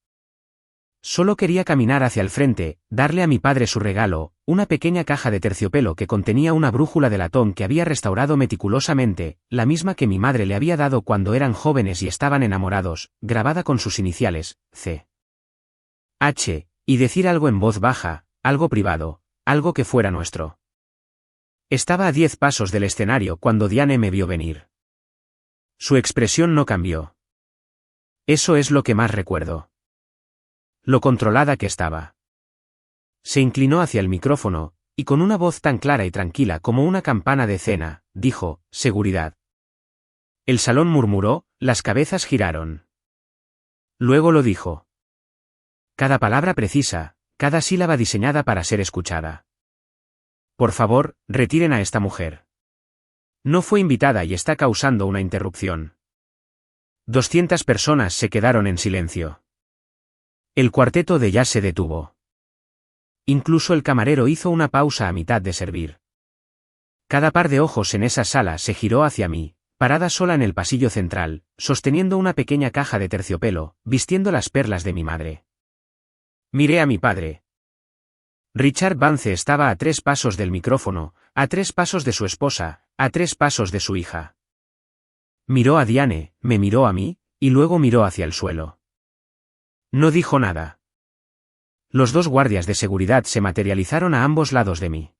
Solo quería caminar hacia el frente, darle a mi padre su regalo, una pequeña caja de terciopelo que contenía una brújula de latón que había restaurado meticulosamente, la misma que mi madre le había dado cuando eran jóvenes y estaban enamorados, grabada con sus iniciales, C. H, y decir algo en voz baja, algo privado, algo que fuera nuestro. Estaba a 10 pasos del escenario cuando Diane me vio venir. Su expresión no cambió. Eso es lo que más recuerdo. Lo controlada que estaba. Se inclinó hacia el micrófono, y con una voz tan clara y tranquila como una campana de cena, dijo, seguridad. El salón murmuró, las cabezas giraron. Luego lo dijo. Cada palabra precisa, cada sílaba diseñada para ser escuchada. Por favor, retiren a esta mujer. No fue invitada y está causando una interrupción. 200 personas se quedaron en silencio. El cuarteto de jazz se detuvo. Incluso el camarero hizo una pausa a mitad de servir. Cada par de ojos en esa sala se giró hacia mí, parada sola en el pasillo central, sosteniendo una pequeña caja de terciopelo, vistiendo las perlas de mi madre. Miré a mi padre. Richard Vance estaba a 3 pasos del micrófono, a 3 pasos de su esposa, a 3 pasos de su hija. Miró a Diane, me miró a mí, y luego miró hacia el suelo. No dijo nada. Los 2 guardias de seguridad se materializaron a ambos lados de mí.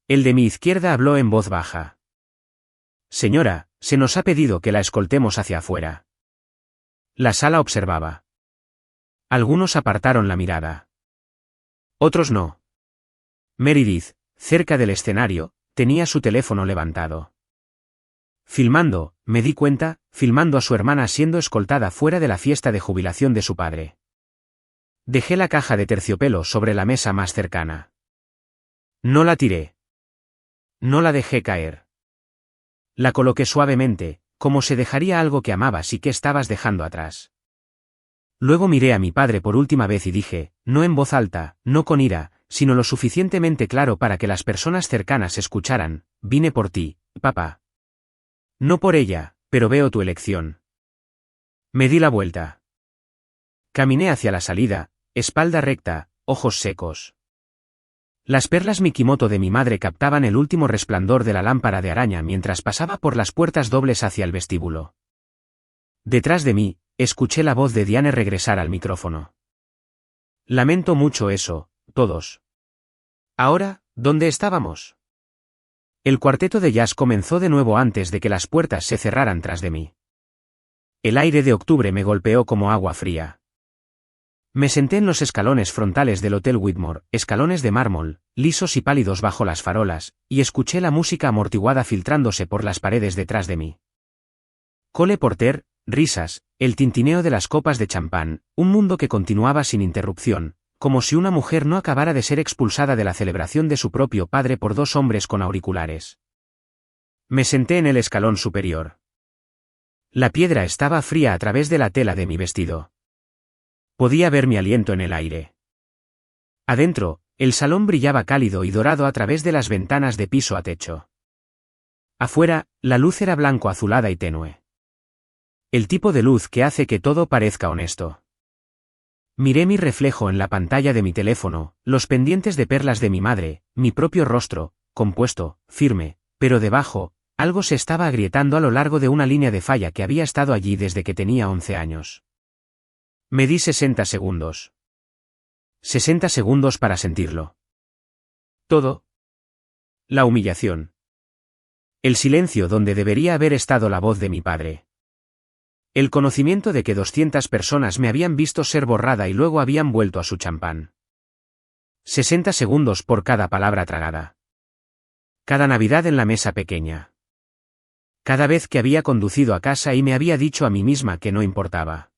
El de mi izquierda habló en voz baja. Señora, se nos ha pedido que la escoltemos hacia afuera. La sala observaba. Algunos apartaron la mirada. Otros no. Meredith, cerca del escenario, tenía su teléfono levantado. Filmando, me di cuenta, filmando a su hermana siendo escoltada fuera de la fiesta de jubilación de su padre. Dejé la caja de terciopelo sobre la mesa más cercana. No la tiré. No la dejé caer. La coloqué suavemente, como se dejaría algo que amabas y que estabas dejando atrás. Luego miré a mi padre por última vez y dije, no en voz alta, no con ira, sino lo suficientemente claro para que las personas cercanas escucharan, vine por ti, papá. No por ella, pero veo tu elección. Me di la vuelta. Caminé hacia la salida, espalda recta, ojos secos. Las perlas Mikimoto de mi madre captaban el último resplandor de la lámpara de araña mientras pasaba por las puertas dobles hacia el vestíbulo. Detrás de mí, escuché la voz de Diane regresar al micrófono. Lamento mucho eso, todos. Ahora, ¿dónde estábamos? El cuarteto de jazz comenzó de nuevo antes de que las puertas se cerraran tras de mí. El aire de octubre me golpeó como agua fría. Me senté en los escalones frontales del Hotel Whitmore, escalones de mármol, lisos y pálidos bajo las farolas, y escuché la música amortiguada filtrándose por las paredes detrás de mí. Cole Porter, risas, el tintineo de las copas de champán, un mundo que continuaba sin interrupción, como si una mujer no acabara de ser expulsada de la celebración de su propio padre por dos hombres con auriculares. Me senté en el escalón superior. La piedra estaba fría a través de la tela de mi vestido. Podía ver mi aliento en el aire. Adentro, el salón brillaba cálido y dorado a través de las ventanas de piso a techo. Afuera, la luz era blanco-azulada y tenue. El tipo de luz que hace que todo parezca honesto. Miré mi reflejo en la pantalla de mi teléfono, los pendientes de perlas de mi madre, mi propio rostro, compuesto, firme, pero debajo, algo se estaba agrietando a lo largo de una línea de falla que había estado allí desde que tenía 11 años. Me di 60 segundos. 60 segundos para sentirlo. Todo. La humillación. El silencio donde debería haber estado la voz de mi padre. El conocimiento de que 200 personas me habían visto ser borrada y luego habían vuelto a su champán. 60 segundos por cada palabra tragada. Cada Navidad en la mesa pequeña. Cada vez que había conducido a casa y me había dicho a mí misma que no importaba.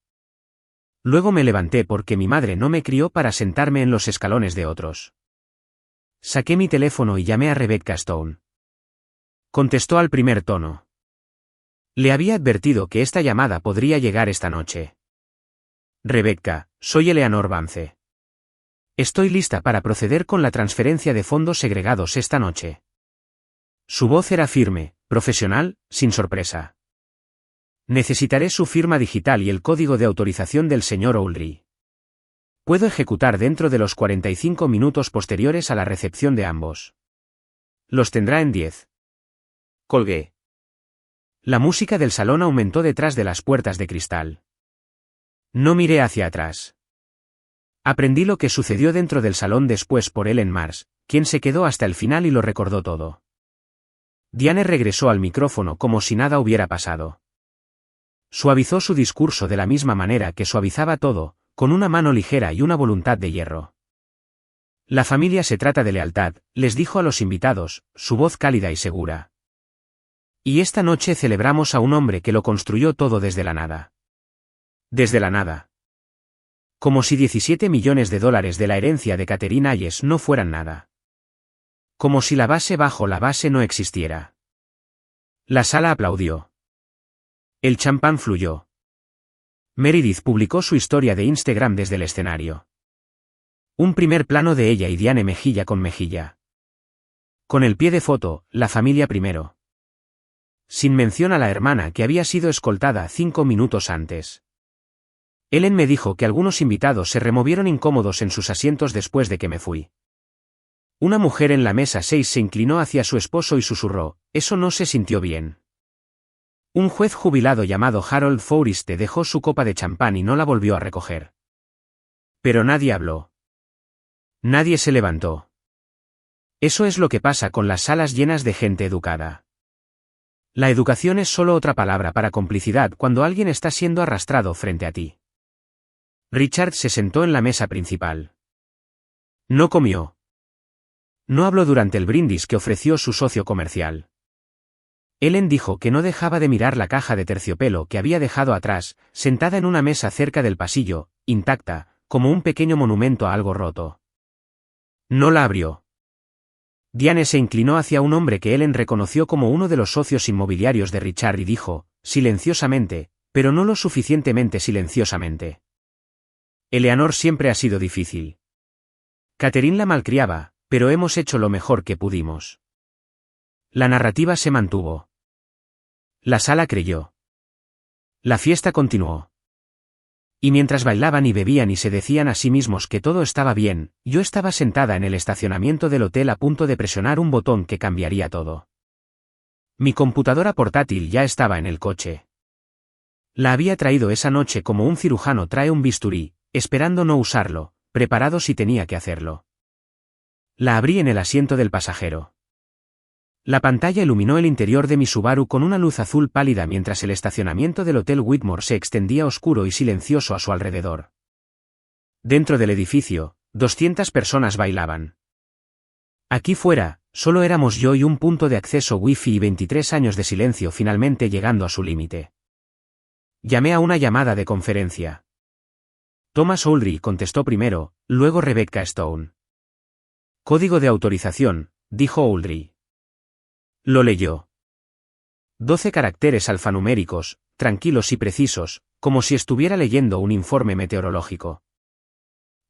Luego me levanté porque mi madre no me crió para sentarme en los escalones de otros. Saqué mi teléfono y llamé a Rebecca Stone. Contestó al primer tono. Le había advertido que esta llamada podría llegar esta noche. Rebecca, soy Eleanor Vance. Estoy lista para proceder con la transferencia de fondos segregados esta noche. Su voz era firme, profesional, sin sorpresa. Necesitaré su firma digital y el código de autorización del señor Ulrich. Puedo ejecutar dentro de los 45 minutos posteriores a la recepción de ambos. Los tendrá en 10. Colgué. La música del salón aumentó detrás de las puertas de cristal. No miré hacia atrás. Aprendí lo que sucedió dentro del salón después por Ellen Mars, quien se quedó hasta el final y lo recordó todo. Diane regresó al micrófono como si nada hubiera pasado. Suavizó su discurso de la misma manera que suavizaba todo, con una mano ligera y una voluntad de hierro. La familia se trata de lealtad, les dijo a los invitados, su voz cálida y segura. Y esta noche celebramos a un hombre que lo construyó todo desde la nada. Desde la nada. Como si 17 millones de dólares de la herencia de Catherine Hayes no fueran nada. Como si la base bajo la base no existiera. La sala aplaudió. El champán fluyó. Meredith publicó su historia de Instagram desde el escenario. Un primer plano de ella y Diane mejilla con mejilla. Con el pie de foto, la familia primero. Sin mención a la hermana que había sido escoltada 5 minutos antes. Ellen me dijo que algunos invitados se removieron incómodos en sus asientos después de que me fui. Una mujer en la mesa 6 se inclinó hacia su esposo y susurró, eso no se sintió bien. Un juez jubilado llamado Harold Forrest dejó su copa de champán y no la volvió a recoger. Pero nadie habló. Nadie se levantó. Eso es lo que pasa con las salas llenas de gente educada. La educación es solo otra palabra para complicidad cuando alguien está siendo arrastrado frente a ti. Richard se sentó en la mesa principal. No comió. No habló durante el brindis que ofreció su socio comercial. Ellen dijo que no dejaba de mirar la caja de terciopelo que había dejado atrás, sentada en una mesa cerca del pasillo, intacta, como un pequeño monumento a algo roto. No la abrió. Diane se inclinó hacia un hombre que Ellen reconoció como uno de los socios inmobiliarios de Richard y dijo, silenciosamente, pero no lo suficientemente silenciosamente: Eleanor siempre ha sido difícil. Catherine la malcriaba, pero hemos hecho lo mejor que pudimos. La narrativa se mantuvo. La sala creyó. La fiesta continuó. Y mientras bailaban y bebían y se decían a sí mismos que todo estaba bien, yo estaba sentada en el estacionamiento del hotel a punto de presionar un botón que cambiaría todo. Mi computadora portátil ya estaba en el coche. La había traído esa noche como un cirujano trae un bisturí, esperando no usarlo, preparado si tenía que hacerlo. La abrí en el asiento del pasajero. La pantalla iluminó el interior de mi Subaru con una luz azul pálida mientras el estacionamiento del Hotel Whitmore se extendía oscuro y silencioso a su alrededor. Dentro del edificio, 200 personas bailaban. Aquí fuera, solo éramos yo y un punto de acceso Wi-Fi y 23 años de silencio finalmente llegando a su límite. Llamé a una llamada de conferencia. Thomas Oldry contestó primero, luego Rebecca Stone. Código de autorización, dijo Oldry. Lo leyó. 12 caracteres alfanuméricos, tranquilos y precisos, como si estuviera leyendo un informe meteorológico.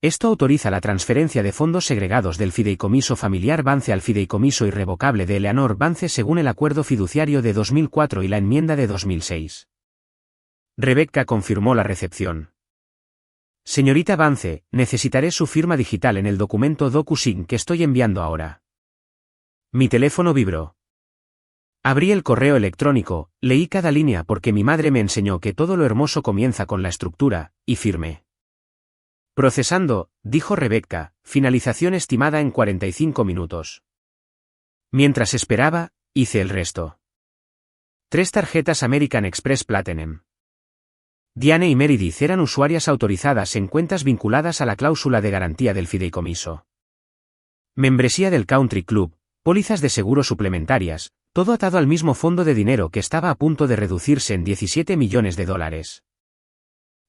Esto autoriza la transferencia de fondos segregados del fideicomiso familiar Vance al fideicomiso irrevocable de Eleanor Vance según el acuerdo fiduciario de 2004 y la enmienda de 2006. Rebecca confirmó la recepción. Señorita Vance, necesitaré su firma digital en el documento DocuSign que estoy enviando ahora. Mi teléfono vibró. Abrí el correo electrónico, leí cada línea porque mi madre me enseñó que todo lo hermoso comienza con la estructura, y firmé. Procesando, dijo Rebecca, finalización estimada en 45 minutos. Mientras esperaba, hice el resto. 3 tarjetas American Express Platinum. Diane y Meredith eran usuarias autorizadas en cuentas vinculadas a la cláusula de garantía del fideicomiso. Membresía del Country Club, pólizas de seguro suplementarias, todo atado al mismo fondo de dinero que estaba a punto de reducirse en $17 millones.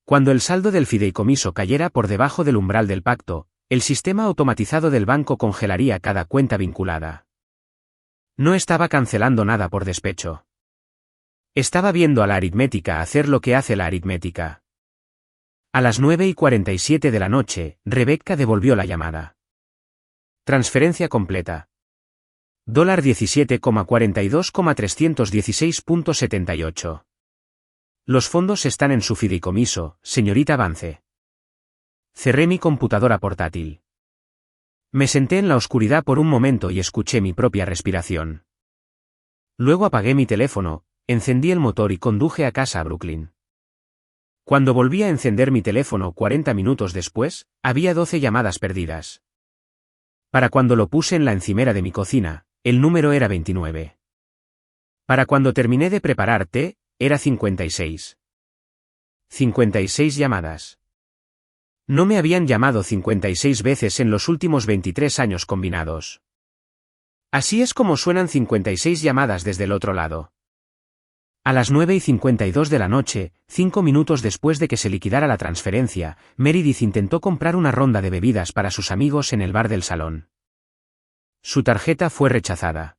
Cuando el saldo del fideicomiso cayera por debajo del umbral del pacto, el sistema automatizado del banco congelaría cada cuenta vinculada. No estaba cancelando nada por despecho. Estaba viendo a la aritmética hacer lo que hace la aritmética. A las 9:47 de la noche, Rebecca devolvió la llamada. Transferencia completa. $17,42,316.78. Los fondos están en su fideicomiso, señorita Vance. Cerré mi computadora portátil. Me senté en la oscuridad por un momento y escuché mi propia respiración. Luego apagué mi teléfono, encendí el motor y conduje a casa a Brooklyn. Cuando volví a encender mi teléfono 40 minutos después, había 12 llamadas perdidas. Para cuando lo puse en la encimera de mi cocina, el número era 29. Para cuando terminé de preparar té, era 56. 56 llamadas. No me habían llamado 56 veces en los últimos 23 años combinados. Así es como suenan 56 llamadas desde el otro lado. A las 9:52 de la noche, 5 minutos después de que se liquidara la transferencia, Meredith intentó comprar una ronda de bebidas para sus amigos en el bar del salón. Su tarjeta fue rechazada.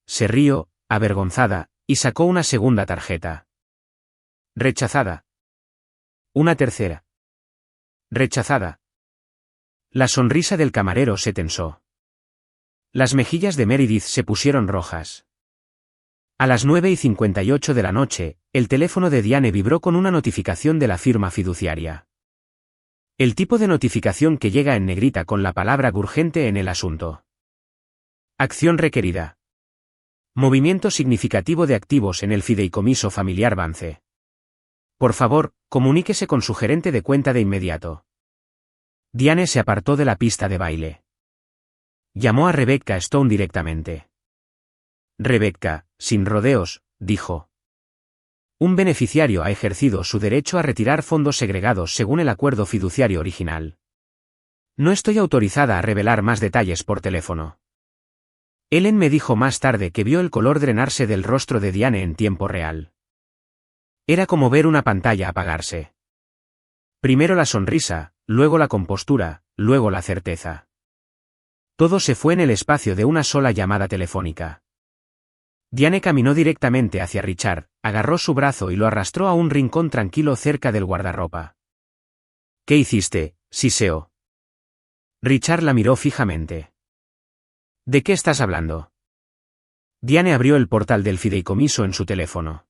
Se rió, avergonzada, y sacó una segunda tarjeta. Rechazada. Una tercera. Rechazada. La sonrisa del camarero se tensó. Las mejillas de Meredith se pusieron rojas. A las 9:58 de la noche, el teléfono de Diane vibró con una notificación de la firma fiduciaria. El tipo de notificación que llega en negrita con la palabra urgente en el asunto. Acción requerida. Movimiento significativo de activos en el fideicomiso familiar Vance. Por favor, comuníquese con su gerente de cuenta de inmediato. Diane se apartó de la pista de baile. Llamó a Rebecca Stone directamente. Rebecca, sin rodeos, dijo. Un beneficiario ha ejercido su derecho a retirar fondos segregados según el acuerdo fiduciario original. No estoy autorizada a revelar más detalles por teléfono. Ellen me dijo más tarde que vio el color drenarse del rostro de Diane en tiempo real. Era como ver una pantalla apagarse. Primero la sonrisa, luego la compostura, luego la certeza. Todo se fue en el espacio de una sola llamada telefónica. Diane caminó directamente hacia Richard, agarró su brazo y lo arrastró a un rincón tranquilo cerca del guardarropa. ¿Qué hiciste, Siseo? Richard la miró fijamente. ¿De qué estás hablando? Diane abrió el portal del fideicomiso en su teléfono.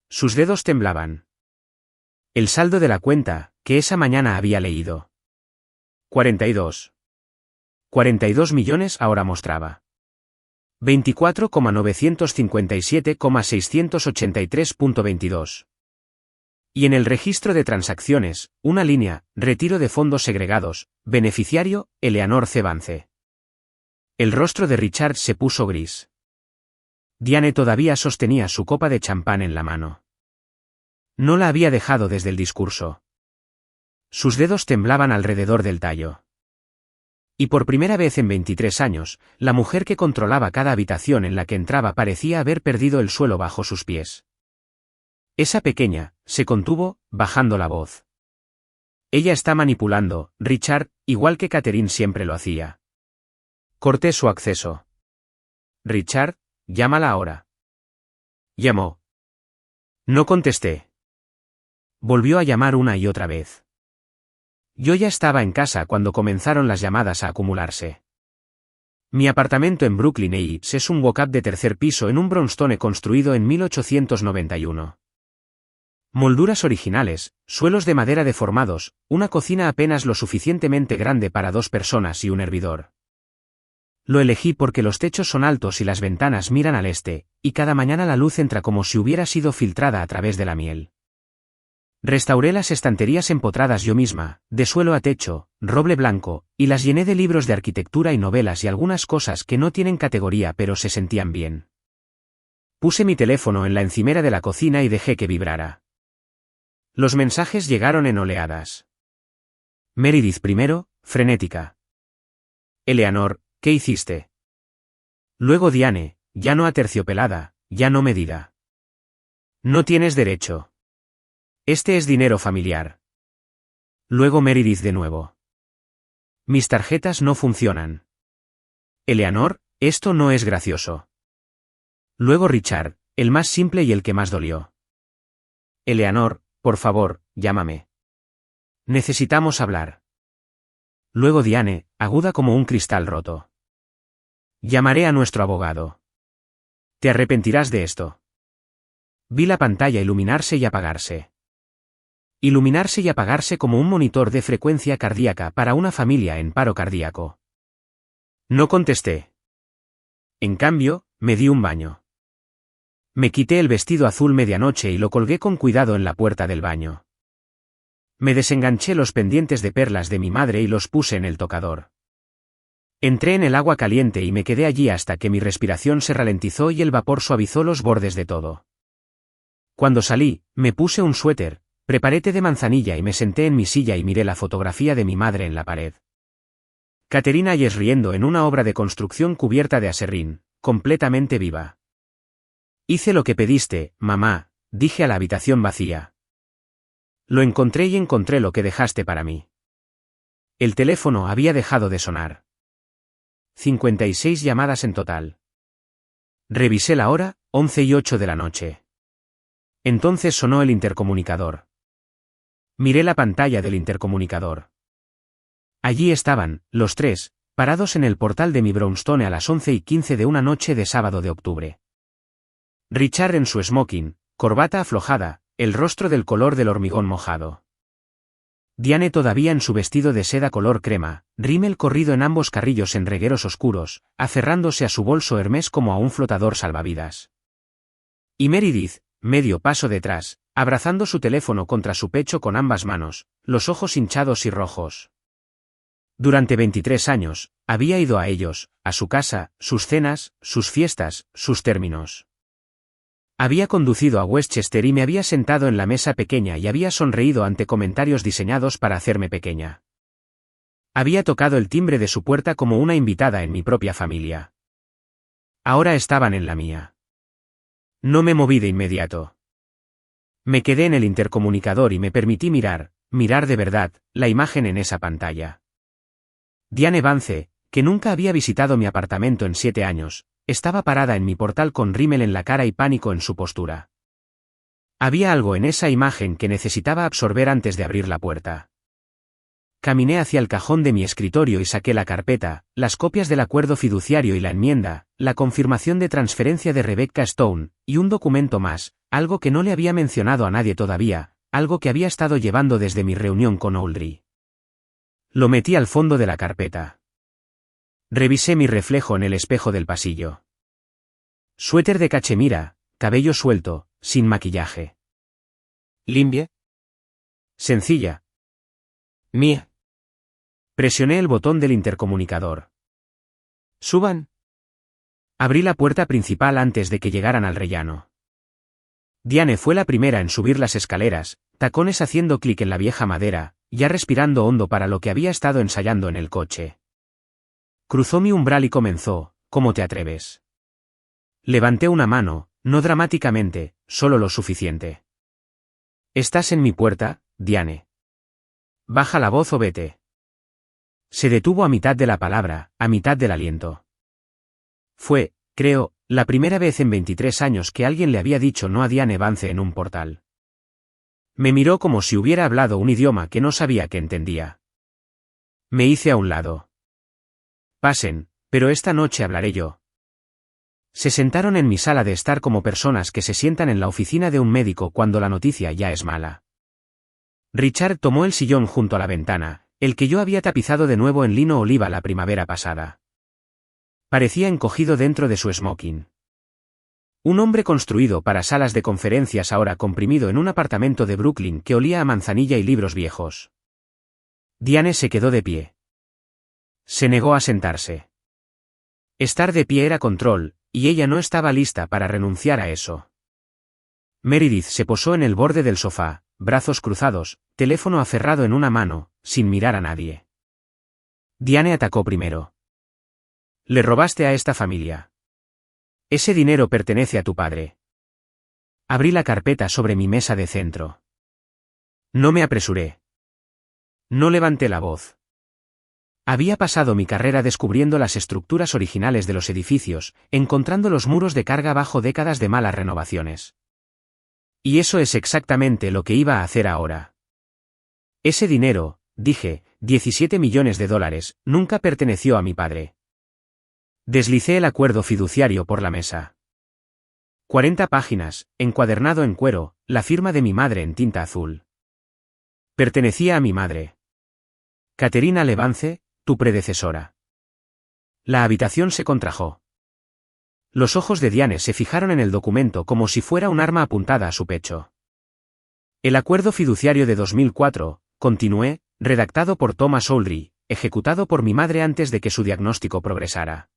Sus dedos temblaban. El saldo de la cuenta, que esa mañana había leído. 42 millones ahora mostraba. 24,957,683.22. Y en el registro de transacciones, una línea, retiro de fondos segregados, beneficiario, Eleanor C. Vance. El rostro de Richard se puso gris. Diane todavía sostenía su copa de champán en la mano. No la había dejado desde el discurso. Sus dedos temblaban alrededor del tallo. Y por primera vez en 23 años, la mujer que controlaba cada habitación en la que entraba parecía haber perdido el suelo bajo sus pies. Esa pequeña, se contuvo, bajando la voz. Ella está manipulando, Richard, igual que Catherine siempre lo hacía. Corté su acceso. Richard, llámala ahora. Llamó. No contesté. Volvió a llamar una y otra vez. Yo ya estaba en casa cuando comenzaron las llamadas a acumularse. Mi apartamento en Brooklyn Heights es un walk-up de tercer piso en un brownstone construido en 1891. Molduras originales, suelos de madera deformados, una cocina apenas lo suficientemente grande para 2 personas y un hervidor. Lo elegí porque los techos son altos y las ventanas miran al este, y cada mañana la luz entra como si hubiera sido filtrada a través de la miel. Restauré las estanterías empotradas yo misma, de suelo a techo, roble blanco, y las llené de libros de arquitectura y novelas y algunas cosas que no tienen categoría pero se sentían bien. Puse mi teléfono en la encimera de la cocina y dejé que vibrara. Los mensajes llegaron en oleadas. Meredith primero, frenética. Eleanor, ¿qué hiciste? Luego Diane, ya no aterciopelada, ya no medida. No tienes derecho. Este es dinero familiar. Luego Meredith de nuevo. Mis tarjetas no funcionan. Eleanor, esto no es gracioso. Luego Richard, el más simple y el que más dolió. Eleanor, por favor, llámame. Necesitamos hablar. Luego Diane, aguda como un cristal roto. Llamaré a nuestro abogado. Te arrepentirás de esto. Vi la pantalla iluminarse y apagarse. Iluminarse y apagarse como un monitor de frecuencia cardíaca para una familia en paro cardíaco. No contesté. En cambio, me di un baño. Me quité el vestido azul medianoche y lo colgué con cuidado en la puerta del baño. Me desenganché los pendientes de perlas de mi madre y los puse en el tocador. Entré en el agua caliente y me quedé allí hasta que mi respiración se ralentizó y el vapor suavizó los bordes de todo. Cuando salí, me puse un suéter, preparé té de manzanilla y me senté en mi silla y miré la fotografía de mi madre en la pared. Catherine Hayes riendo en una obra de construcción cubierta de aserrín, completamente viva. Hice lo que pediste, mamá, dije a la habitación vacía. Lo encontré y encontré lo que dejaste para mí. El teléfono había dejado de sonar. 56 llamadas en total. Revisé la hora, 11:08 de la noche. Entonces sonó el intercomunicador. Miré la pantalla del intercomunicador. Allí estaban, los tres, parados en el portal de mi brownstone a las 11:15 de una noche de sábado de octubre. Richard en su smoking, corbata aflojada, el rostro del color del hormigón mojado. Diane todavía en su vestido de seda color crema, rímel corrido en ambos carrillos en regueros oscuros, aferrándose a su bolso Hermès como a un flotador salvavidas. Y Meredith, medio paso detrás, abrazando su teléfono contra su pecho con ambas manos, los ojos hinchados y rojos. Durante 23 años, había ido a ellos, a su casa, sus cenas, sus fiestas, sus términos. Había conducido a Westchester y me había sentado en la mesa pequeña y había sonreído ante comentarios diseñados para hacerme pequeña. Había tocado el timbre de su puerta como una invitada en mi propia familia. Ahora estaban en la mía. No me moví de inmediato. Me quedé en el intercomunicador y me permití mirar de verdad, la imagen en esa pantalla. Diane Vance, que nunca había visitado mi apartamento en 7 años, estaba parada en mi portal con rímel en la cara y pánico en su postura. Había algo en esa imagen que necesitaba absorber antes de abrir la puerta. Caminé hacia el cajón de mi escritorio y saqué la carpeta, las copias del acuerdo fiduciario y la enmienda, la confirmación de transferencia de Rebecca Stone, y un documento más, algo que no le había mencionado a nadie todavía, algo que había estado llevando desde mi reunión con Audrey. Lo metí al fondo de la carpeta. Revisé mi reflejo en el espejo del pasillo. Suéter de cachemira, cabello suelto, sin maquillaje. ¿Limpia? Sencilla. Mía. Presioné el botón del intercomunicador. Suban. Abrí la puerta principal antes de que llegaran al rellano. Diane fue la primera en subir las escaleras, tacones haciendo clic en la vieja madera, ya respirando hondo para lo que había estado ensayando en el coche. Cruzó mi umbral y comenzó: ¿cómo te atreves? Levanté una mano, no dramáticamente, solo lo suficiente. ¿Estás en mi puerta, Diane? Baja la voz o vete. Se detuvo a mitad de la palabra, a mitad del aliento. Fue, creo, la primera vez en 23 años que alguien le había dicho no a Diane Vance en un portal. Me miró como si hubiera hablado un idioma que no sabía que entendía. Me hice a un lado. Pasen, pero esta noche hablaré yo. Se sentaron en mi sala de estar como personas que se sientan en la oficina de un médico cuando la noticia ya es mala. Richard tomó el sillón junto a la ventana, el que yo había tapizado de nuevo en lino oliva la primavera pasada. Parecía encogido dentro de su smoking. Un hombre construido para salas de conferencias ahora comprimido en un apartamento de Brooklyn que olía a manzanilla y libros viejos. Diane se quedó de pie. Se negó a sentarse. Estar de pie era control, y ella no estaba lista para renunciar a eso. Meredith se posó en el borde del sofá, brazos cruzados, teléfono aferrado en una mano, sin mirar a nadie. Diane atacó primero. Le robaste a esta familia. Ese dinero pertenece a tu padre. Abrí la carpeta sobre mi mesa de centro. No me apresuré. No levanté la voz. Había pasado mi carrera descubriendo las estructuras originales de los edificios, encontrando los muros de carga bajo décadas de malas renovaciones. Y eso es exactamente lo que iba a hacer ahora. Ese dinero, dije, 17 millones de dólares, nunca perteneció a mi padre. Deslicé el acuerdo fiduciario por la mesa. 40 páginas, encuadernado en cuero, la firma de mi madre en tinta azul. Pertenecía a mi madre. Caterina Levance, tu predecesora. La habitación se contrajo. Los ojos de Diane se fijaron en el documento como si fuera un arma apuntada a su pecho. El acuerdo fiduciario de 2004, continué, redactado por Thomas Audrey, ejecutado por mi madre antes de que su diagnóstico progresara.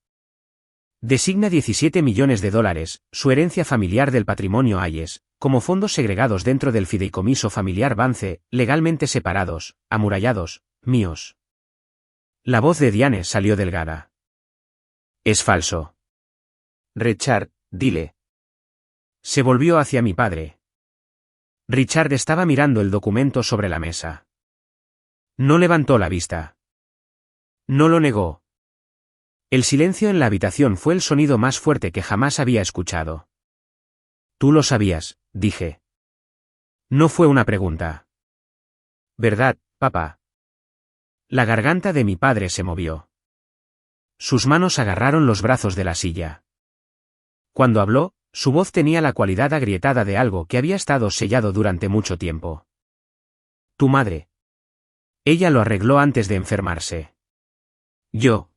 Designa 17 millones de dólares, su herencia familiar del patrimonio Hayes, como fondos segregados dentro del fideicomiso familiar Vance, legalmente separados, amurallados, míos. La voz de Diane salió delgada. Es falso. Richard, dile. Se volvió hacia mi padre. Richard estaba mirando el documento sobre la mesa. No levantó la vista. No lo negó. El silencio en la habitación fue el sonido más fuerte que jamás había escuchado. Tú lo sabías, dije. No fue una pregunta. ¿Verdad, papá? La garganta de mi padre se movió. Sus manos agarraron los brazos de la silla. Cuando habló, su voz tenía la cualidad agrietada de algo que había estado sellado durante mucho tiempo. Tu madre. Ella lo arregló antes de enfermarse. Yo.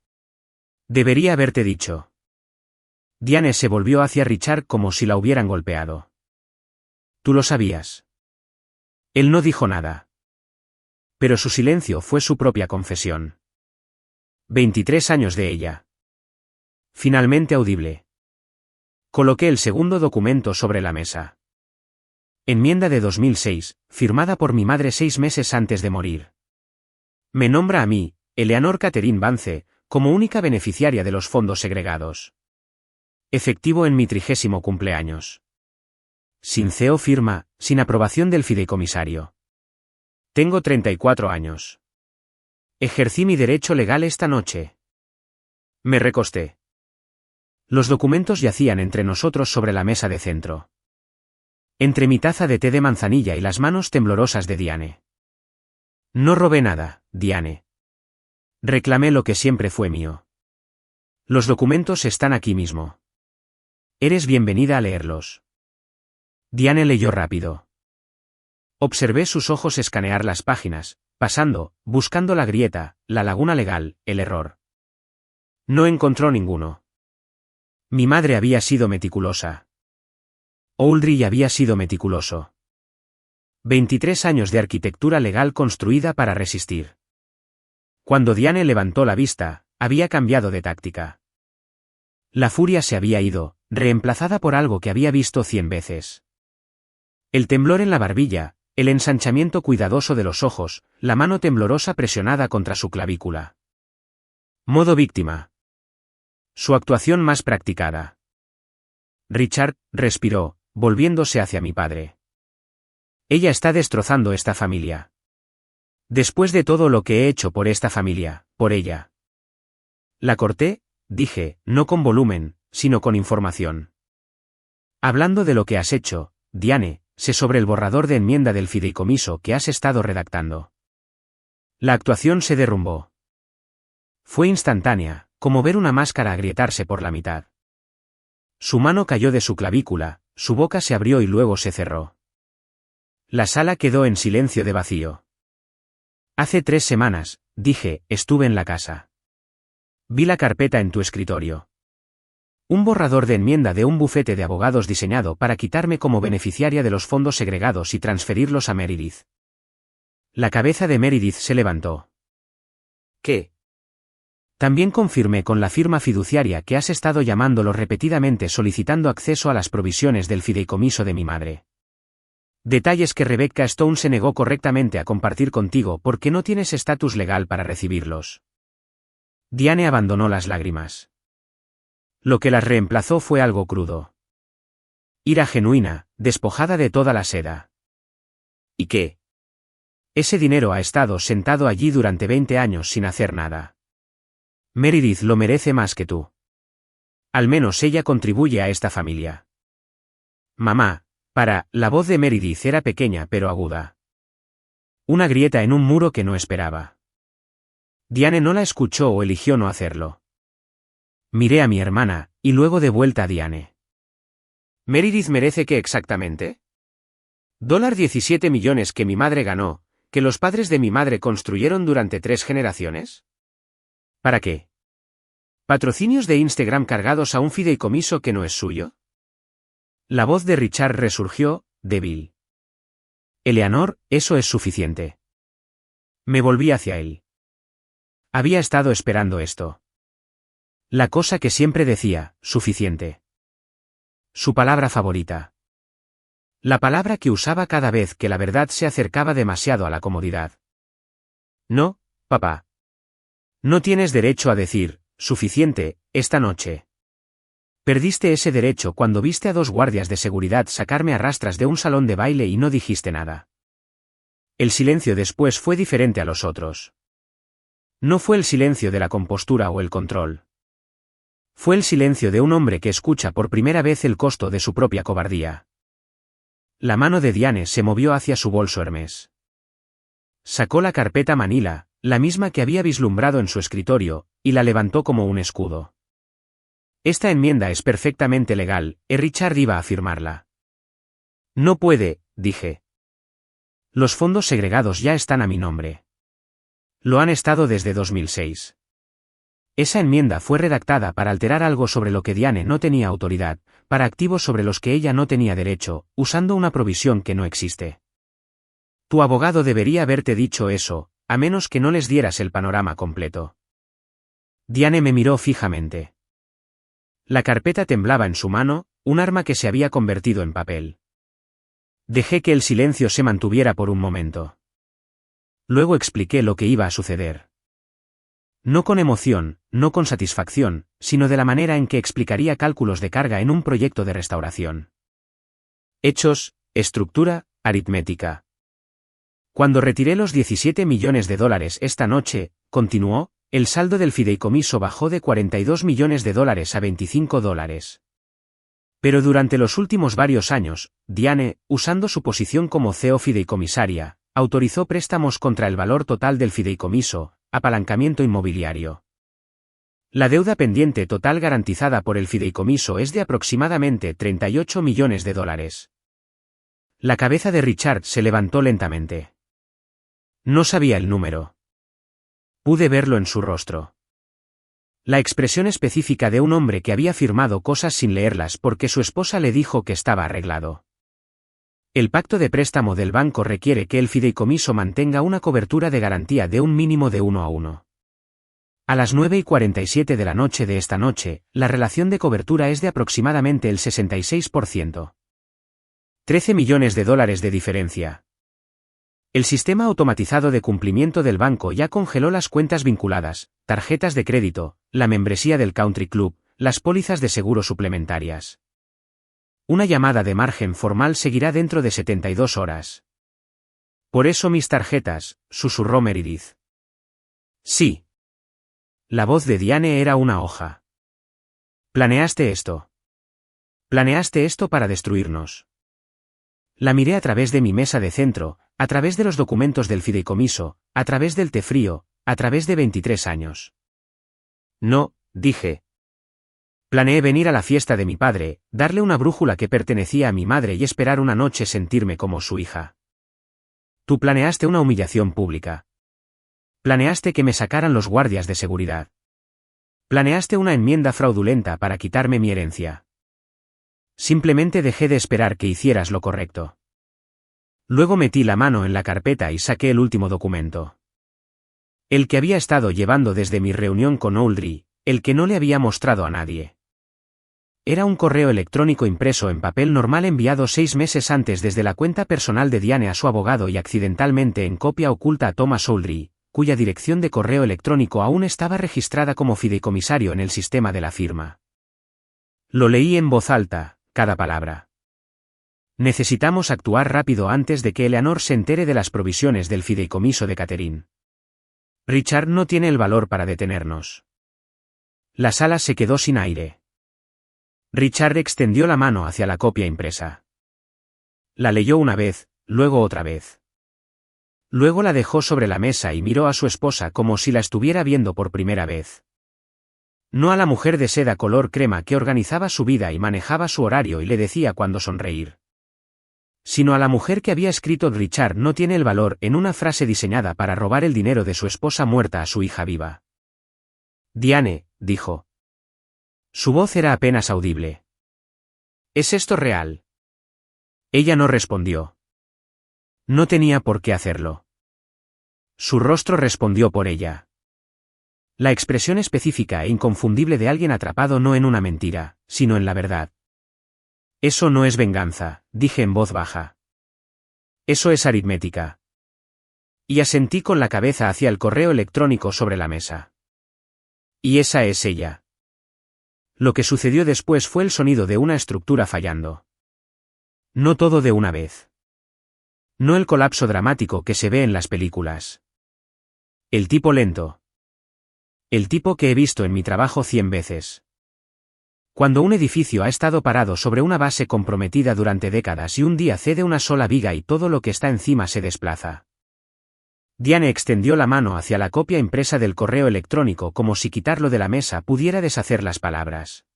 Debería haberte dicho. Diane se volvió hacia Richard como si la hubieran golpeado. Tú lo sabías. Él no dijo nada. Pero su silencio fue su propia confesión. 23 años de ella. Finalmente audible. Coloqué el segundo documento sobre la mesa. Enmienda de 2006, firmada por mi madre 6 meses antes de morir. Me nombra a mí, Eleanor Catherine Vance, como única beneficiaria de los fondos segregados. Efectivo en mi 30º cumpleaños. Sin CEO firma, sin aprobación del fideicomisario. Tengo 34 años. Ejercí mi derecho legal esta noche. Me recosté. Los documentos yacían entre nosotros sobre la mesa de centro. Entre mi taza de té de manzanilla y las manos temblorosas de Diane. No robé nada, Diane. Reclamé lo que siempre fue mío. Los documentos están aquí mismo. Eres bienvenida a leerlos. Diane leyó rápido. Observé sus ojos escanear las páginas, pasando, buscando la grieta, la laguna legal, el error. No encontró ninguno. Mi madre había sido meticulosa. Oldry había sido meticuloso. 23 años de arquitectura legal construida para resistir. Cuando Diane levantó la vista, había cambiado de táctica. La furia se había ido, reemplazada por algo que había visto 100 veces. El temblor en la barbilla, el ensanchamiento cuidadoso de los ojos, la mano temblorosa presionada contra su clavícula. Modo víctima. Su actuación más practicada. Richard respiró, volviéndose hacia mi padre. Ella está destrozando esta familia. Después de todo lo que he hecho por esta familia, por ella. La corté, dije, no con volumen, sino con información. Hablando de lo que has hecho, Diane, sé sobre el borrador de enmienda del fideicomiso que has estado redactando. La actuación se derrumbó. Fue instantánea, como ver una máscara agrietarse por la mitad. Su mano cayó de su clavícula, su boca se abrió y luego se cerró. La sala quedó en silencio de vacío. Hace 3 semanas, dije, estuve en la casa. Vi la carpeta en tu escritorio. Un borrador de enmienda de un bufete de abogados diseñado para quitarme como beneficiaria de los fondos segregados y transferirlos a Meredith. La cabeza de Meredith se levantó. ¿Qué? También confirmé con la firma fiduciaria que has estado llamándolo repetidamente solicitando acceso a las provisiones del fideicomiso de mi madre. Detalles que Rebecca Stone se negó correctamente a compartir contigo porque no tienes estatus legal para recibirlos. Diane abandonó las lágrimas. Lo que las reemplazó fue algo crudo. Ira genuina, despojada de toda la seda. ¿Y qué? Ese dinero ha estado sentado allí durante 20 años sin hacer nada. Meredith lo merece más que tú. Al menos ella contribuye a esta familia. Mamá, la voz de Meredith era pequeña pero aguda. Una grieta en un muro que no esperaba. Diane no la escuchó o eligió no hacerlo. Miré a mi hermana, y luego de vuelta a Diane. ¿Meredith merece qué exactamente? $17 millones que mi madre ganó, que los padres de mi madre construyeron durante 3 generaciones. ¿Para qué? ¿Patrocinios de Instagram cargados a un fideicomiso que no es suyo? La voz de Richard resurgió, débil. Eleanor, eso es suficiente. Me volví hacia él. Había estado esperando esto. La cosa que siempre decía, suficiente. Su palabra favorita. La palabra que usaba cada vez que la verdad se acercaba demasiado a la comodidad. No, papá. No tienes derecho a decir, suficiente, esta noche. Perdiste ese derecho cuando viste a 2 guardias de seguridad sacarme a rastras de un salón de baile y no dijiste nada. El silencio después fue diferente a los otros. No fue el silencio de la compostura o el control. Fue el silencio de un hombre que escucha por primera vez el costo de su propia cobardía. La mano de Diane se movió hacia su bolso Hermes. Sacó la carpeta Manila, la misma que había vislumbrado en su escritorio, y la levantó como un escudo. Esta enmienda es perfectamente legal, y Richard iba a firmarla. No puede, dije. Los fondos segregados ya están a mi nombre. Lo han estado desde 2006. Esa enmienda fue redactada para alterar algo sobre lo que Diane no tenía autoridad, para activos sobre los que ella no tenía derecho, usando una provisión que no existe. Tu abogado debería haberte dicho eso, a menos que no les dieras el panorama completo. Diane me miró fijamente. La carpeta temblaba en su mano, un arma que se había convertido en papel. Dejé que el silencio se mantuviera por un momento. Luego expliqué lo que iba a suceder. No con emoción, no con satisfacción, sino de la manera en que explicaría cálculos de carga en un proyecto de restauración. Hechos, estructura, aritmética. Cuando retiré los $17 millones esta noche, continuó, el saldo del fideicomiso bajó de $42 millones a $25. Pero durante los últimos varios años, Diane, usando su posición como CEO fideicomisaria, autorizó préstamos contra el valor total del fideicomiso, apalancamiento inmobiliario. La deuda pendiente total garantizada por el fideicomiso es de aproximadamente $38 millones. La cabeza de Richard se levantó lentamente. No sabía el número. Pude verlo en su rostro. La expresión específica de un hombre que había firmado cosas sin leerlas porque su esposa le dijo que estaba arreglado. El pacto de préstamo del banco requiere que el fideicomiso mantenga una cobertura de garantía de un mínimo de 1:1. A las 9:47 de la noche de esta noche, la relación de cobertura es de aproximadamente el 66%. $13 millones de diferencia. El sistema automatizado de cumplimiento del banco ya congeló las cuentas vinculadas, tarjetas de crédito, la membresía del Country Club, las pólizas de seguro suplementarias. Una llamada de margen formal seguirá dentro de 72 horas. Por eso mis tarjetas, susurró Meredith. Sí. La voz de Diane era una hoja. Planeaste esto. Planeaste esto para destruirnos. La miré a través de mi mesa de centro, a través de los documentos del fideicomiso, a través del té frío, a través de 23 años. No, dije. Planeé venir a la fiesta de mi padre, darle una brújula que pertenecía a mi madre y esperar una noche sentirme como su hija. Tú planeaste una humillación pública. Planeaste que me sacaran los guardias de seguridad. Planeaste una enmienda fraudulenta para quitarme mi herencia. Simplemente dejé de esperar que hicieras lo correcto. Luego metí la mano en la carpeta y saqué el último documento. El que había estado llevando desde mi reunión con Oldry, el que no le había mostrado a nadie. Era un correo electrónico impreso en papel normal enviado 6 meses antes desde la cuenta personal de Diane a su abogado y accidentalmente en copia oculta a Thomas Oldry, cuya dirección de correo electrónico aún estaba registrada como fideicomisario en el sistema de la firma. Lo leí en voz alta, cada palabra. Necesitamos actuar rápido antes de que Eleanor se entere de las provisiones del fideicomiso de Catherine. Richard no tiene el valor para detenernos. La sala se quedó sin aire. Richard extendió la mano hacia la copia impresa. La leyó una vez, luego otra vez. Luego la dejó sobre la mesa y miró a su esposa como si la estuviera viendo por primera vez. No a la mujer de seda color crema que organizaba su vida y manejaba su horario y le decía cuándo sonreír. Sino a la mujer que había escrito Richard no tiene el valor en una frase diseñada para robar el dinero de su esposa muerta a su hija viva. Diane, dijo. Su voz era apenas audible. ¿Es esto real? Ella no respondió. No tenía por qué hacerlo. Su rostro respondió por ella. La expresión específica e inconfundible de alguien atrapado no en una mentira, sino en la verdad. Eso no es venganza, dije en voz baja. Eso es aritmética. Y asentí con la cabeza hacia el correo electrónico sobre la mesa. Y esa es ella. Lo que sucedió después fue el sonido de una estructura fallando. No todo de una vez. No el colapso dramático que se ve en las películas. El tipo lento. El tipo que he visto en mi trabajo 100 veces. Cuando un edificio ha estado parado sobre una base comprometida durante décadas y un día cede una sola viga y todo lo que está encima se desplaza. Diane extendió la mano hacia la copia impresa del correo electrónico como si quitarlo de la mesa pudiera deshacer las palabras.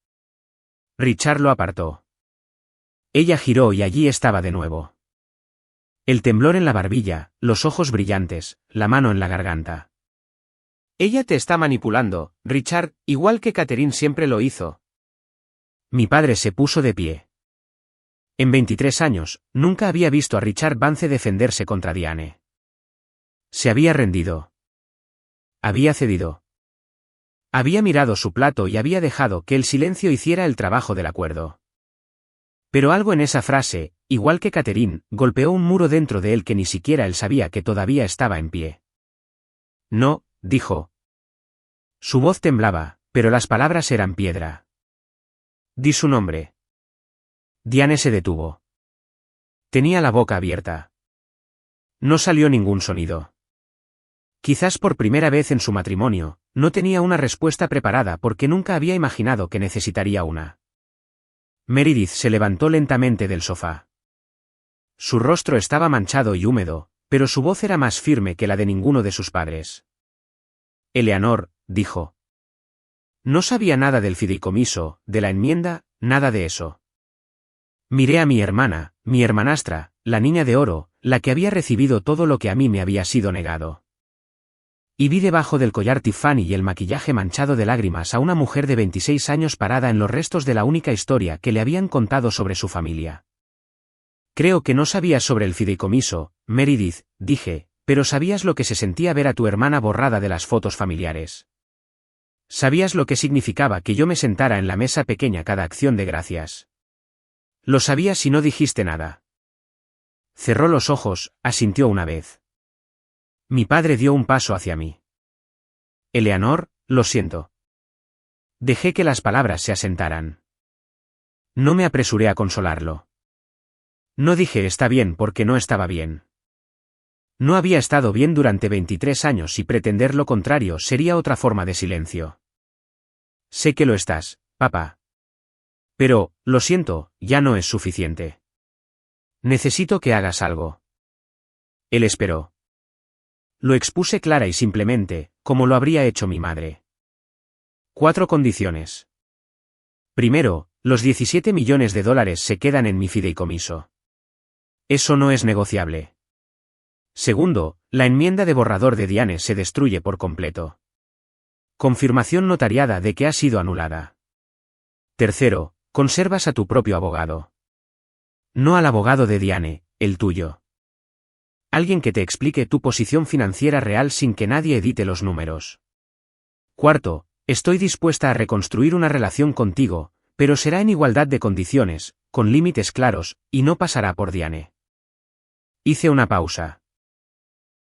Richard lo apartó. Ella giró y allí estaba de nuevo. El temblor en la barbilla, los ojos brillantes, la mano en la garganta. Ella te está manipulando, Richard, igual que Catherine siempre lo hizo. Mi padre se puso de pie. En 23 años, nunca había visto a Richard Vance defenderse contra Diane. Se había rendido. Había cedido. Había mirado su plato y había dejado que el silencio hiciera el trabajo del acuerdo. Pero algo en esa frase, igual que Catherine, golpeó un muro dentro de él que ni siquiera él sabía que todavía estaba en pie. No, dijo. Su voz temblaba, pero las palabras eran piedra. Di su nombre. Diane se detuvo. Tenía la boca abierta. No salió ningún sonido. Quizás por primera vez en su matrimonio, No tenía una respuesta preparada porque nunca había imaginado que necesitaría una. Meredith se levantó lentamente del sofá. Su rostro estaba manchado y húmedo, pero su voz era más firme que la de ninguno de sus padres. Eleanor, dijo. No sabía nada del fideicomiso, de la enmienda, nada de eso. Miré a mi hermana, mi hermanastra, la niña de oro, la que había recibido todo lo que a mí me había sido negado. Y vi debajo del collar Tiffany y el maquillaje manchado de lágrimas a una mujer de 26 años parada en los restos de la única historia que le habían contado sobre su familia. Creo que no sabías sobre el fideicomiso, Meredith, dije, pero sabías lo que se sentía ver a tu hermana borrada de las fotos familiares. Sabías lo que significaba que yo me sentara en la mesa pequeña cada acción de gracias. Lo sabías y no dijiste nada. Cerró los ojos, asintió una vez. Mi padre dio un paso hacia mí. Eleanor, lo siento. Dejé que las palabras se asentaran. No me apresuré a consolarlo. No dije está bien porque no estaba bien. No había estado bien durante 23 años y pretender lo contrario sería otra forma de silencio. Sé que lo estás, papá. Pero, lo siento, ya no es suficiente. Necesito que hagas algo. Él esperó. Lo expuse clara y simplemente, como lo habría hecho mi madre. 4 condiciones. Primero, los 17 millones de dólares se quedan en mi fideicomiso. Eso no es negociable. Segundo, la enmienda de borrador de Diane se destruye por completo. Confirmación notariada de que ha sido anulada. Tercero, conservas a tu propio abogado. No al abogado de Diane, el tuyo. Alguien que te explique tu posición financiera real sin que nadie edite los números. Cuarto, estoy dispuesta a reconstruir una relación contigo, pero será en igualdad de condiciones, con límites claros, y no pasará por Diane. Hice una pausa.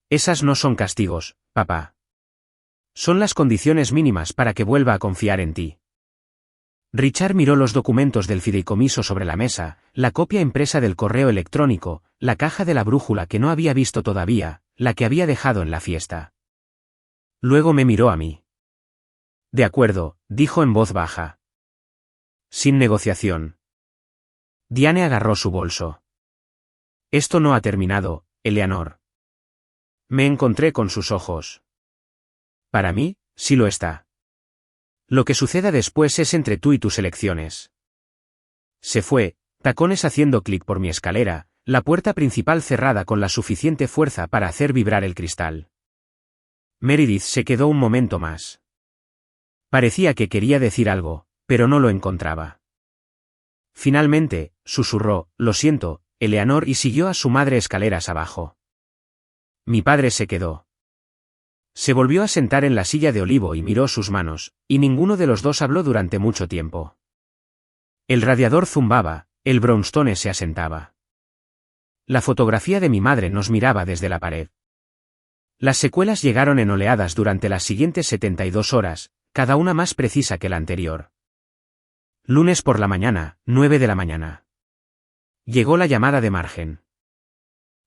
Esas no son castigos, papá. Son las condiciones mínimas para que vuelva a confiar en ti. Richard miró los documentos del fideicomiso sobre la mesa, la copia impresa del correo electrónico, la caja de la brújula que no había visto todavía, la que había dejado en la fiesta. Luego me miró a mí. De acuerdo, dijo en voz baja. Sin negociación. Diane agarró su bolso. Esto no ha terminado, Eleanor. Me encontré con sus ojos. Para mí, sí lo está. Lo que suceda después es entre tú y tus elecciones. Se fue, tacones haciendo clic por mi escalera, la puerta principal cerrada con la suficiente fuerza para hacer vibrar el cristal. Meredith se quedó un momento más. Parecía que quería decir algo, pero no lo encontraba. Finalmente, susurró, lo siento, Eleanor, y siguió a su madre escaleras abajo. Mi padre se quedó. Se volvió a sentar en la silla de olivo y miró sus manos, y ninguno de los dos habló durante mucho tiempo. El radiador zumbaba, el brownstone se asentaba. La fotografía de mi madre nos miraba desde la pared. Las secuelas llegaron en oleadas durante las siguientes 72 horas, cada una más precisa que la anterior. Lunes por la mañana, 9 de la mañana. Llegó la llamada de Margen.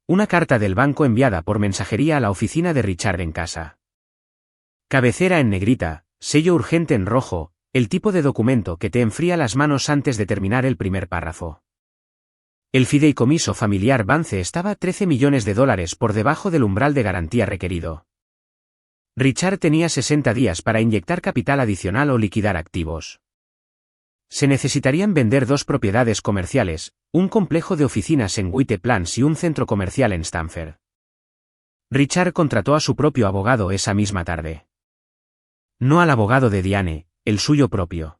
Una carta del banco enviada por mensajería a la oficina de Richard en casa. Cabecera en negrita, sello urgente en rojo, el tipo de documento que te enfría las manos antes de terminar el primer párrafo. El fideicomiso familiar Vance estaba 13 millones de dólares por debajo del umbral de garantía requerido. Richard tenía 60 días para inyectar capital adicional o liquidar activos. Se necesitarían vender 2 propiedades comerciales, un complejo de oficinas en White Plains y un centro comercial en Stamford. Richard contrató a su propio abogado esa misma tarde. No al abogado de Diane, el suyo propio.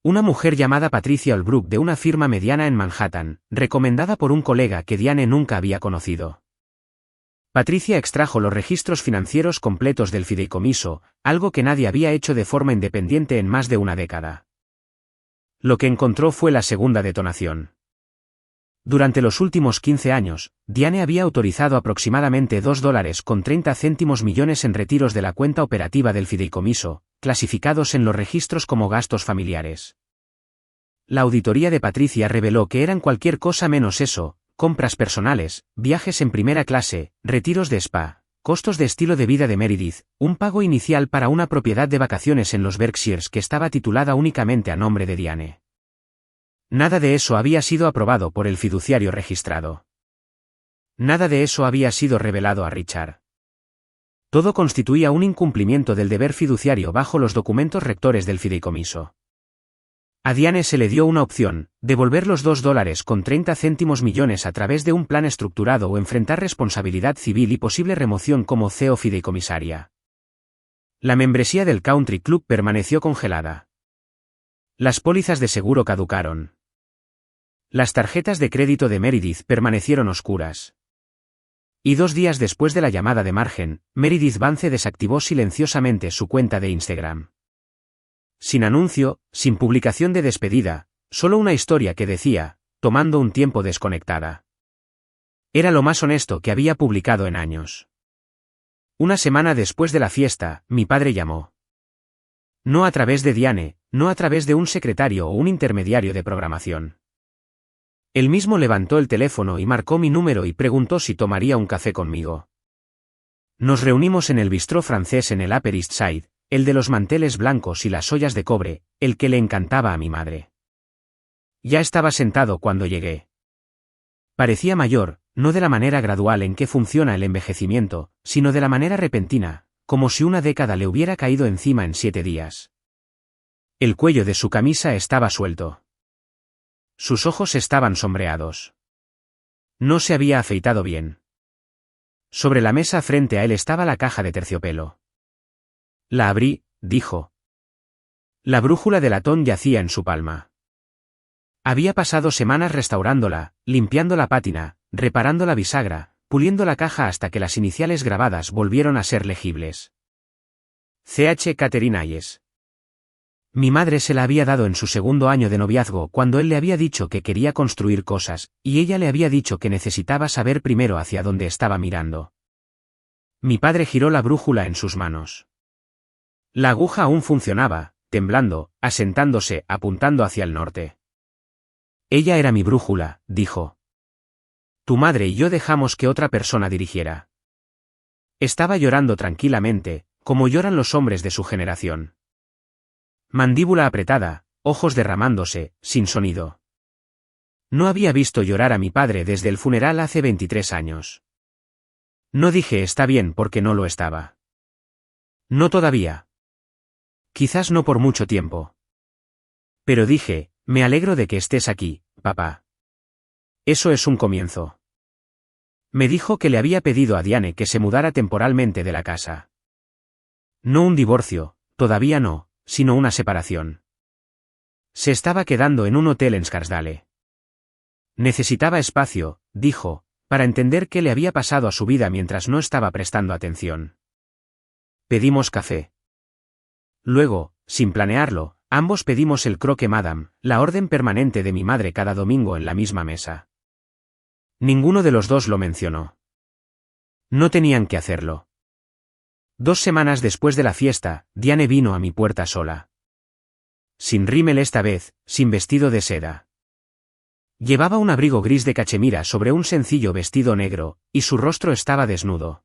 Una mujer llamada Patricia Holbrook de una firma mediana en Manhattan, recomendada por un colega que Diane nunca había conocido. Patricia extrajo los registros financieros completos del fideicomiso, algo que nadie había hecho de forma independiente en más de una década. Lo que encontró fue la segunda detonación. Durante los últimos 15 años, Diane había autorizado aproximadamente $2.30 millones en retiros de la cuenta operativa del fideicomiso, clasificados en los registros como gastos familiares. La auditoría de Patricia reveló que eran cualquier cosa menos eso: compras personales, viajes en primera clase, retiros de spa, costos de estilo de vida de Meredith, un pago inicial para una propiedad de vacaciones en los Berkshires que estaba titulada únicamente a nombre de Diane. Nada de eso había sido aprobado por el fiduciario registrado. Nada de eso había sido revelado a Richard. Todo constituía un incumplimiento del deber fiduciario bajo los documentos rectores del fideicomiso. A Diane se le dio una opción: devolver los $2.30 millones a través de un plan estructurado o enfrentar responsabilidad civil y posible remoción como CEO fideicomisaria. La membresía del Country Club permaneció congelada. Las pólizas de seguro caducaron. Las tarjetas de crédito de Meredith permanecieron oscuras. Y 2 días después de la llamada de Margen, Meredith Vance desactivó silenciosamente su cuenta de Instagram. Sin anuncio, sin publicación de despedida, solo una historia que decía: tomando un tiempo desconectada. Era lo más honesto que había publicado en años. Una semana después de la fiesta, mi padre llamó. No a través de Diane, no a través de un secretario o un intermediario de programación. Él mismo levantó el teléfono y marcó mi número y preguntó si tomaría un café conmigo. Nos reunimos en el bistró francés en el Upper East Side, el de los manteles blancos y las ollas de cobre, el que le encantaba a mi madre. Ya estaba sentado cuando llegué. Parecía mayor, no de la manera gradual en que funciona el envejecimiento, sino de la manera repentina, como si una década le hubiera caído encima en 7 días. El cuello de su camisa estaba suelto. Sus ojos estaban sombreados. No se había afeitado bien. Sobre la mesa frente a él estaba la caja de terciopelo. La abrí, dijo. La brújula de latón yacía en su palma. Había pasado semanas restaurándola, limpiando la pátina, reparando la bisagra, puliendo la caja hasta que las iniciales grabadas volvieron a ser legibles. C.H. Catherine Hayes. Mi madre se la había dado en su 2º año de noviazgo cuando él le había dicho que quería construir cosas, y ella le había dicho que necesitaba saber primero hacia dónde estaba mirando. Mi padre giró la brújula en sus manos. La aguja aún funcionaba, temblando, asentándose, apuntando hacia el norte. Ella era mi brújula, dijo. Tu madre y yo dejamos que otra persona dirigiera. Estaba llorando tranquilamente, como lloran los hombres de su generación. Mandíbula apretada, ojos derramándose, sin sonido. No había visto llorar a mi padre desde el funeral hace 23 años. No dije está bien porque no lo estaba. No todavía. Quizás no por mucho tiempo. Pero dije, me alegro de que estés aquí, papá. Eso es un comienzo. Me dijo que le había pedido a Diane que se mudara temporalmente de la casa. No un divorcio, todavía no, sino una separación. Se estaba quedando en un hotel en Scarsdale. Necesitaba espacio, dijo, para entender qué le había pasado a su vida mientras no estaba prestando atención. Pedimos café. Luego, sin planearlo, ambos pedimos el croque madame, la orden permanente de mi madre cada domingo en la misma mesa. Ninguno de los dos lo mencionó. No tenían que hacerlo. 2 semanas después de la fiesta, Diane vino a mi puerta sola. Sin rímel esta vez, sin vestido de seda. Llevaba un abrigo gris de cachemira sobre un sencillo vestido negro, y su rostro estaba desnudo.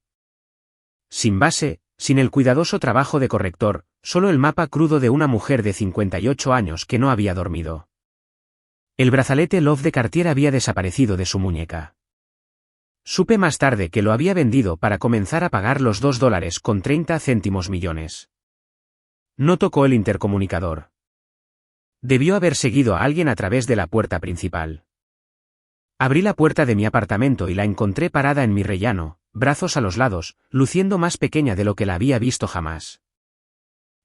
Sin base, sin el cuidadoso trabajo de corrector, solo el mapa crudo de una mujer de 58 años que no había dormido. El brazalete Love de Cartier había desaparecido de su muñeca. Supe más tarde que lo había vendido para comenzar a pagar los $2.30 millones. No tocó el intercomunicador. Debió haber seguido a alguien a través de la puerta principal. Abrí la puerta de mi apartamento y la encontré parada en mi rellano, brazos a los lados, luciendo más pequeña de lo que la había visto jamás.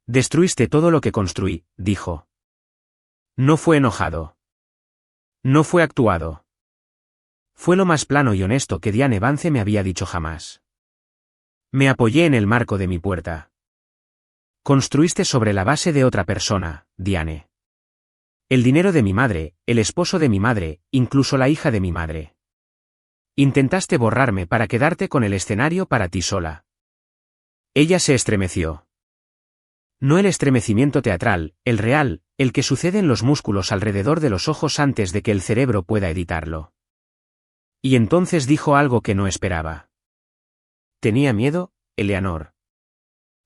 Destruiste todo lo que construí, dijo. No fue enojado. No fue actuado. Fue lo más plano y honesto que Diane Vance me había dicho jamás. Me apoyé en el marco de mi puerta. Construiste sobre la base de otra persona, Diane. El dinero de mi madre, el esposo de mi madre, incluso la hija de mi madre. Intentaste borrarme para quedarte con el escenario para ti sola. Ella se estremeció. No el estremecimiento teatral, el real, el que sucede en los músculos alrededor de los ojos antes de que el cerebro pueda editarlo. Y entonces dijo algo que no esperaba. Tenía miedo, Eleanor.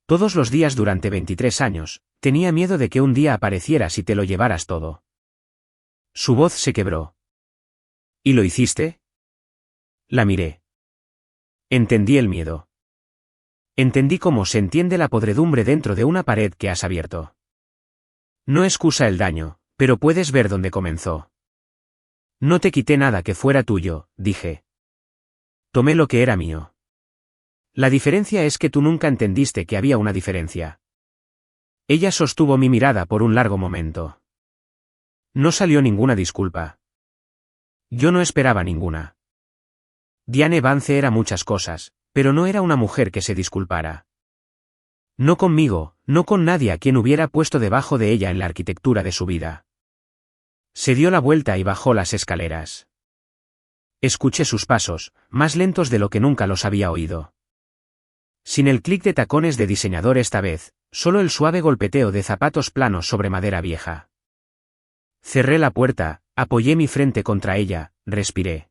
Todos los días durante 23 años, tenía miedo de que un día aparecieras y te lo llevaras todo. Su voz se quebró. ¿Y lo hiciste? La miré. Entendí el miedo. Entendí cómo se entiende la podredumbre dentro de una pared que has abierto. No excusa el daño, pero puedes ver dónde comenzó. No te quité nada que fuera tuyo, dije. Tomé lo que era mío. La diferencia es que tú nunca entendiste que había una diferencia. Ella sostuvo mi mirada por un largo momento. No salió ninguna disculpa. Yo no esperaba ninguna. Diane Vance era muchas cosas, pero no era una mujer que se disculpara. No conmigo, no con nadie a quien hubiera puesto debajo de ella en la arquitectura de su vida. Se dio la vuelta y bajó las escaleras. Escuché sus pasos, más lentos de lo que nunca los había oído. Sin el clic de tacones de diseñador esta vez, solo el suave golpeteo de zapatos planos sobre madera vieja. Cerré la puerta, apoyé mi frente contra ella, respiré.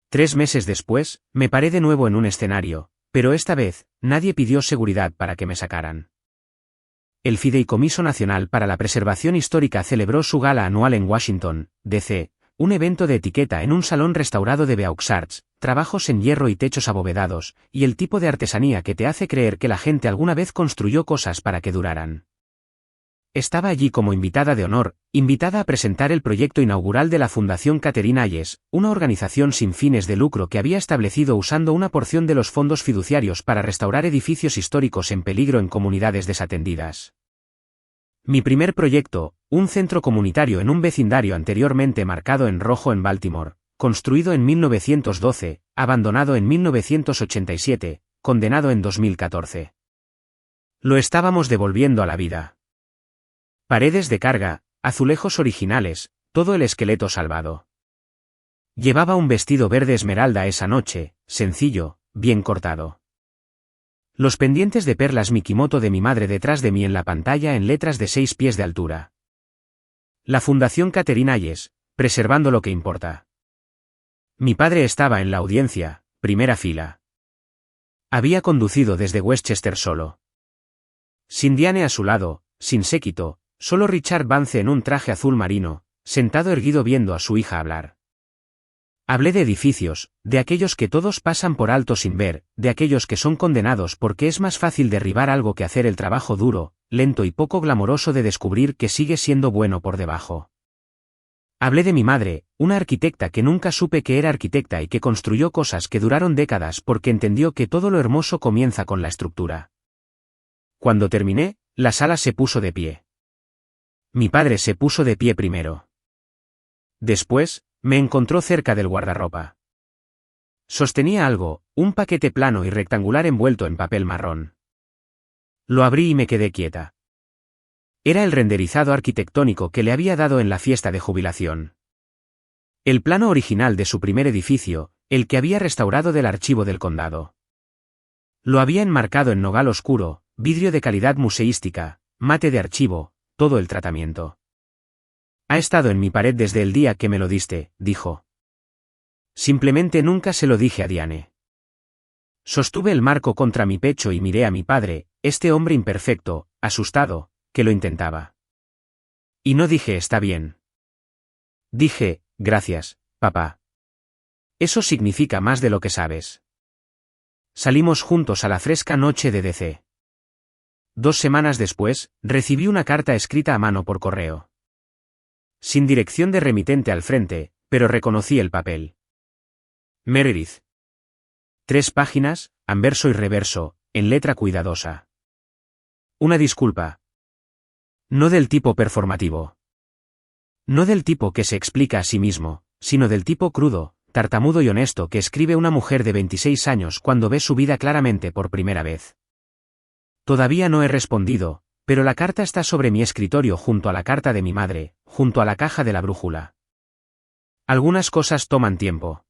3 meses después, me paré de nuevo en un escenario, pero esta vez, nadie pidió seguridad para que me sacaran. El Fideicomiso Nacional para la Preservación Histórica celebró su gala anual en Washington, D.C., un evento de etiqueta en un salón restaurado de Beaux-Arts, trabajos en hierro y techos abovedados, y el tipo de artesanía que te hace creer que la gente alguna vez construyó cosas para que duraran. Estaba allí como invitada de honor, invitada a presentar el proyecto inaugural de la Fundación Catherine Hayes, una organización sin fines de lucro que había establecido usando una porción de los fondos fiduciarios para restaurar edificios históricos en peligro en comunidades desatendidas. Mi primer proyecto, un centro comunitario en un vecindario anteriormente marcado en rojo en Baltimore, construido en 1912, abandonado en 1987, condenado en 2014. Lo estábamos devolviendo a la vida. Paredes de carga, azulejos originales, todo el esqueleto salvado. Llevaba un vestido verde esmeralda esa noche, sencillo, bien cortado. Los pendientes de perlas Mikimoto de mi madre detrás de mí en la pantalla en letras de 6 pies de altura. La Fundación Catherine Hayes, preservando lo que importa. Mi padre estaba en la audiencia, primera fila. Había conducido desde Westchester solo. Sin Diane a su lado, sin séquito, solo Richard Vance en un traje azul marino, sentado erguido viendo a su hija hablar. Hablé de edificios, de aquellos que todos pasan por alto sin ver, de aquellos que son condenados porque es más fácil derribar algo que hacer el trabajo duro, lento y poco glamoroso de descubrir que sigue siendo bueno por debajo. Hablé de mi madre, una arquitecta que nunca supe que era arquitecta y que construyó cosas que duraron décadas porque entendió que todo lo hermoso comienza con la estructura. Cuando terminé, la sala se puso de pie. Mi padre se puso de pie primero. Después, me encontró cerca del guardarropa. Sostenía algo, un paquete plano y rectangular envuelto en papel marrón. Lo abrí y me quedé quieta. Era el renderizado arquitectónico que le había dado en la fiesta de jubilación. El plano original de su primer edificio, el que había restaurado del archivo del condado. Lo había enmarcado en nogal oscuro, vidrio de calidad museística, mate de archivo, todo el tratamiento. Ha estado en mi pared desde el día que me lo diste, dijo. Simplemente nunca se lo dije a Diane. Sostuve el marco contra mi pecho y miré a mi padre, este hombre imperfecto, asustado, que lo intentaba. Y no dije está bien. Dije, gracias, papá. Eso significa más de lo que sabes. Salimos juntos a la fresca noche de DC. 2 semanas después, recibí una carta escrita a mano por correo. Sin dirección de remitente al frente, pero reconocí el papel. Meredith. 3 páginas, anverso y reverso, en letra cuidadosa. Una disculpa. No del tipo performativo. No del tipo que se explica a sí mismo, sino del tipo crudo, tartamudo y honesto que escribe una mujer de 26 años cuando ve su vida claramente por primera vez. Todavía no he respondido, pero la carta está sobre mi escritorio junto a la carta de mi madre, junto a la caja de la brújula. Algunas cosas toman tiempo.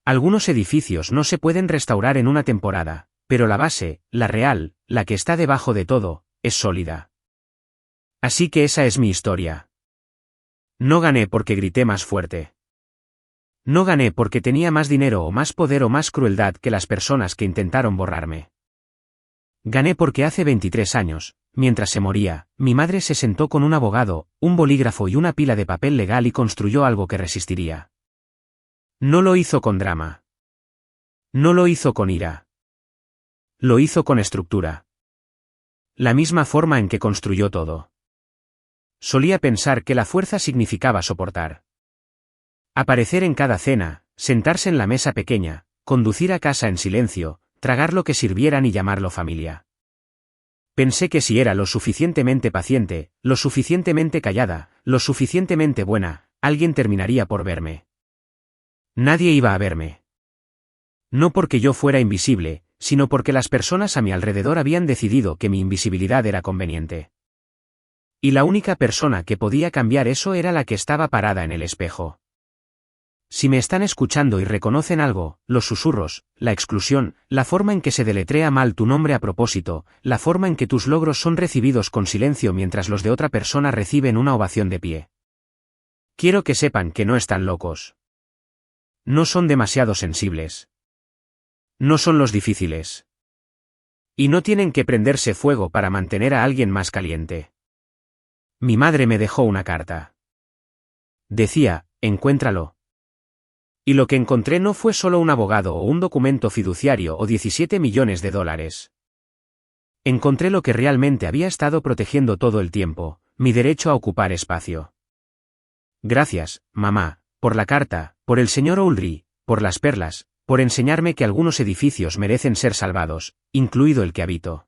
Algunos edificios no se pueden restaurar en una temporada, pero la base, la real, la que está debajo de todo, es sólida. Así que esa es mi historia. No gané porque grité más fuerte. No gané porque tenía más dinero o más poder o más crueldad que las personas que intentaron borrarme. Gané porque hace 23 años, mientras se moría, mi madre se sentó con un abogado, un bolígrafo y una pila de papel legal y construyó algo que resistiría. No lo hizo con drama. No lo hizo con ira. Lo hizo con estructura. La misma forma en que construyó todo. Solía pensar que la fuerza significaba soportar. Aparecer en cada cena, sentarse en la mesa pequeña, conducir a casa en silencio, tragar lo que sirvieran y llamarlo familia. Pensé que si era lo suficientemente paciente, lo suficientemente callada, lo suficientemente buena, alguien terminaría por verme. Nadie iba a verme. No porque yo fuera invisible, sino porque las personas a mi alrededor habían decidido que mi invisibilidad era conveniente. Y la única persona que podía cambiar eso era la que estaba parada en el espejo. Si me están escuchando y reconocen algo, los susurros, la exclusión, la forma en que se deletrea mal tu nombre a propósito, la forma en que tus logros son recibidos con silencio mientras los de otra persona reciben una ovación de pie. Quiero que sepan que no están locos. No son demasiado sensibles. No son los difíciles. Y no tienen que prenderse fuego para mantener a alguien más caliente. Mi madre me dejó una carta. Decía, encuéntralo. Y lo que encontré no fue solo un abogado o un documento fiduciario o 17 millones de dólares. Encontré lo que realmente había estado protegiendo todo el tiempo, mi derecho a ocupar espacio. Gracias, mamá, por la carta, por el señor Ulrich, por las perlas, por enseñarme que algunos edificios merecen ser salvados, incluido el que habito.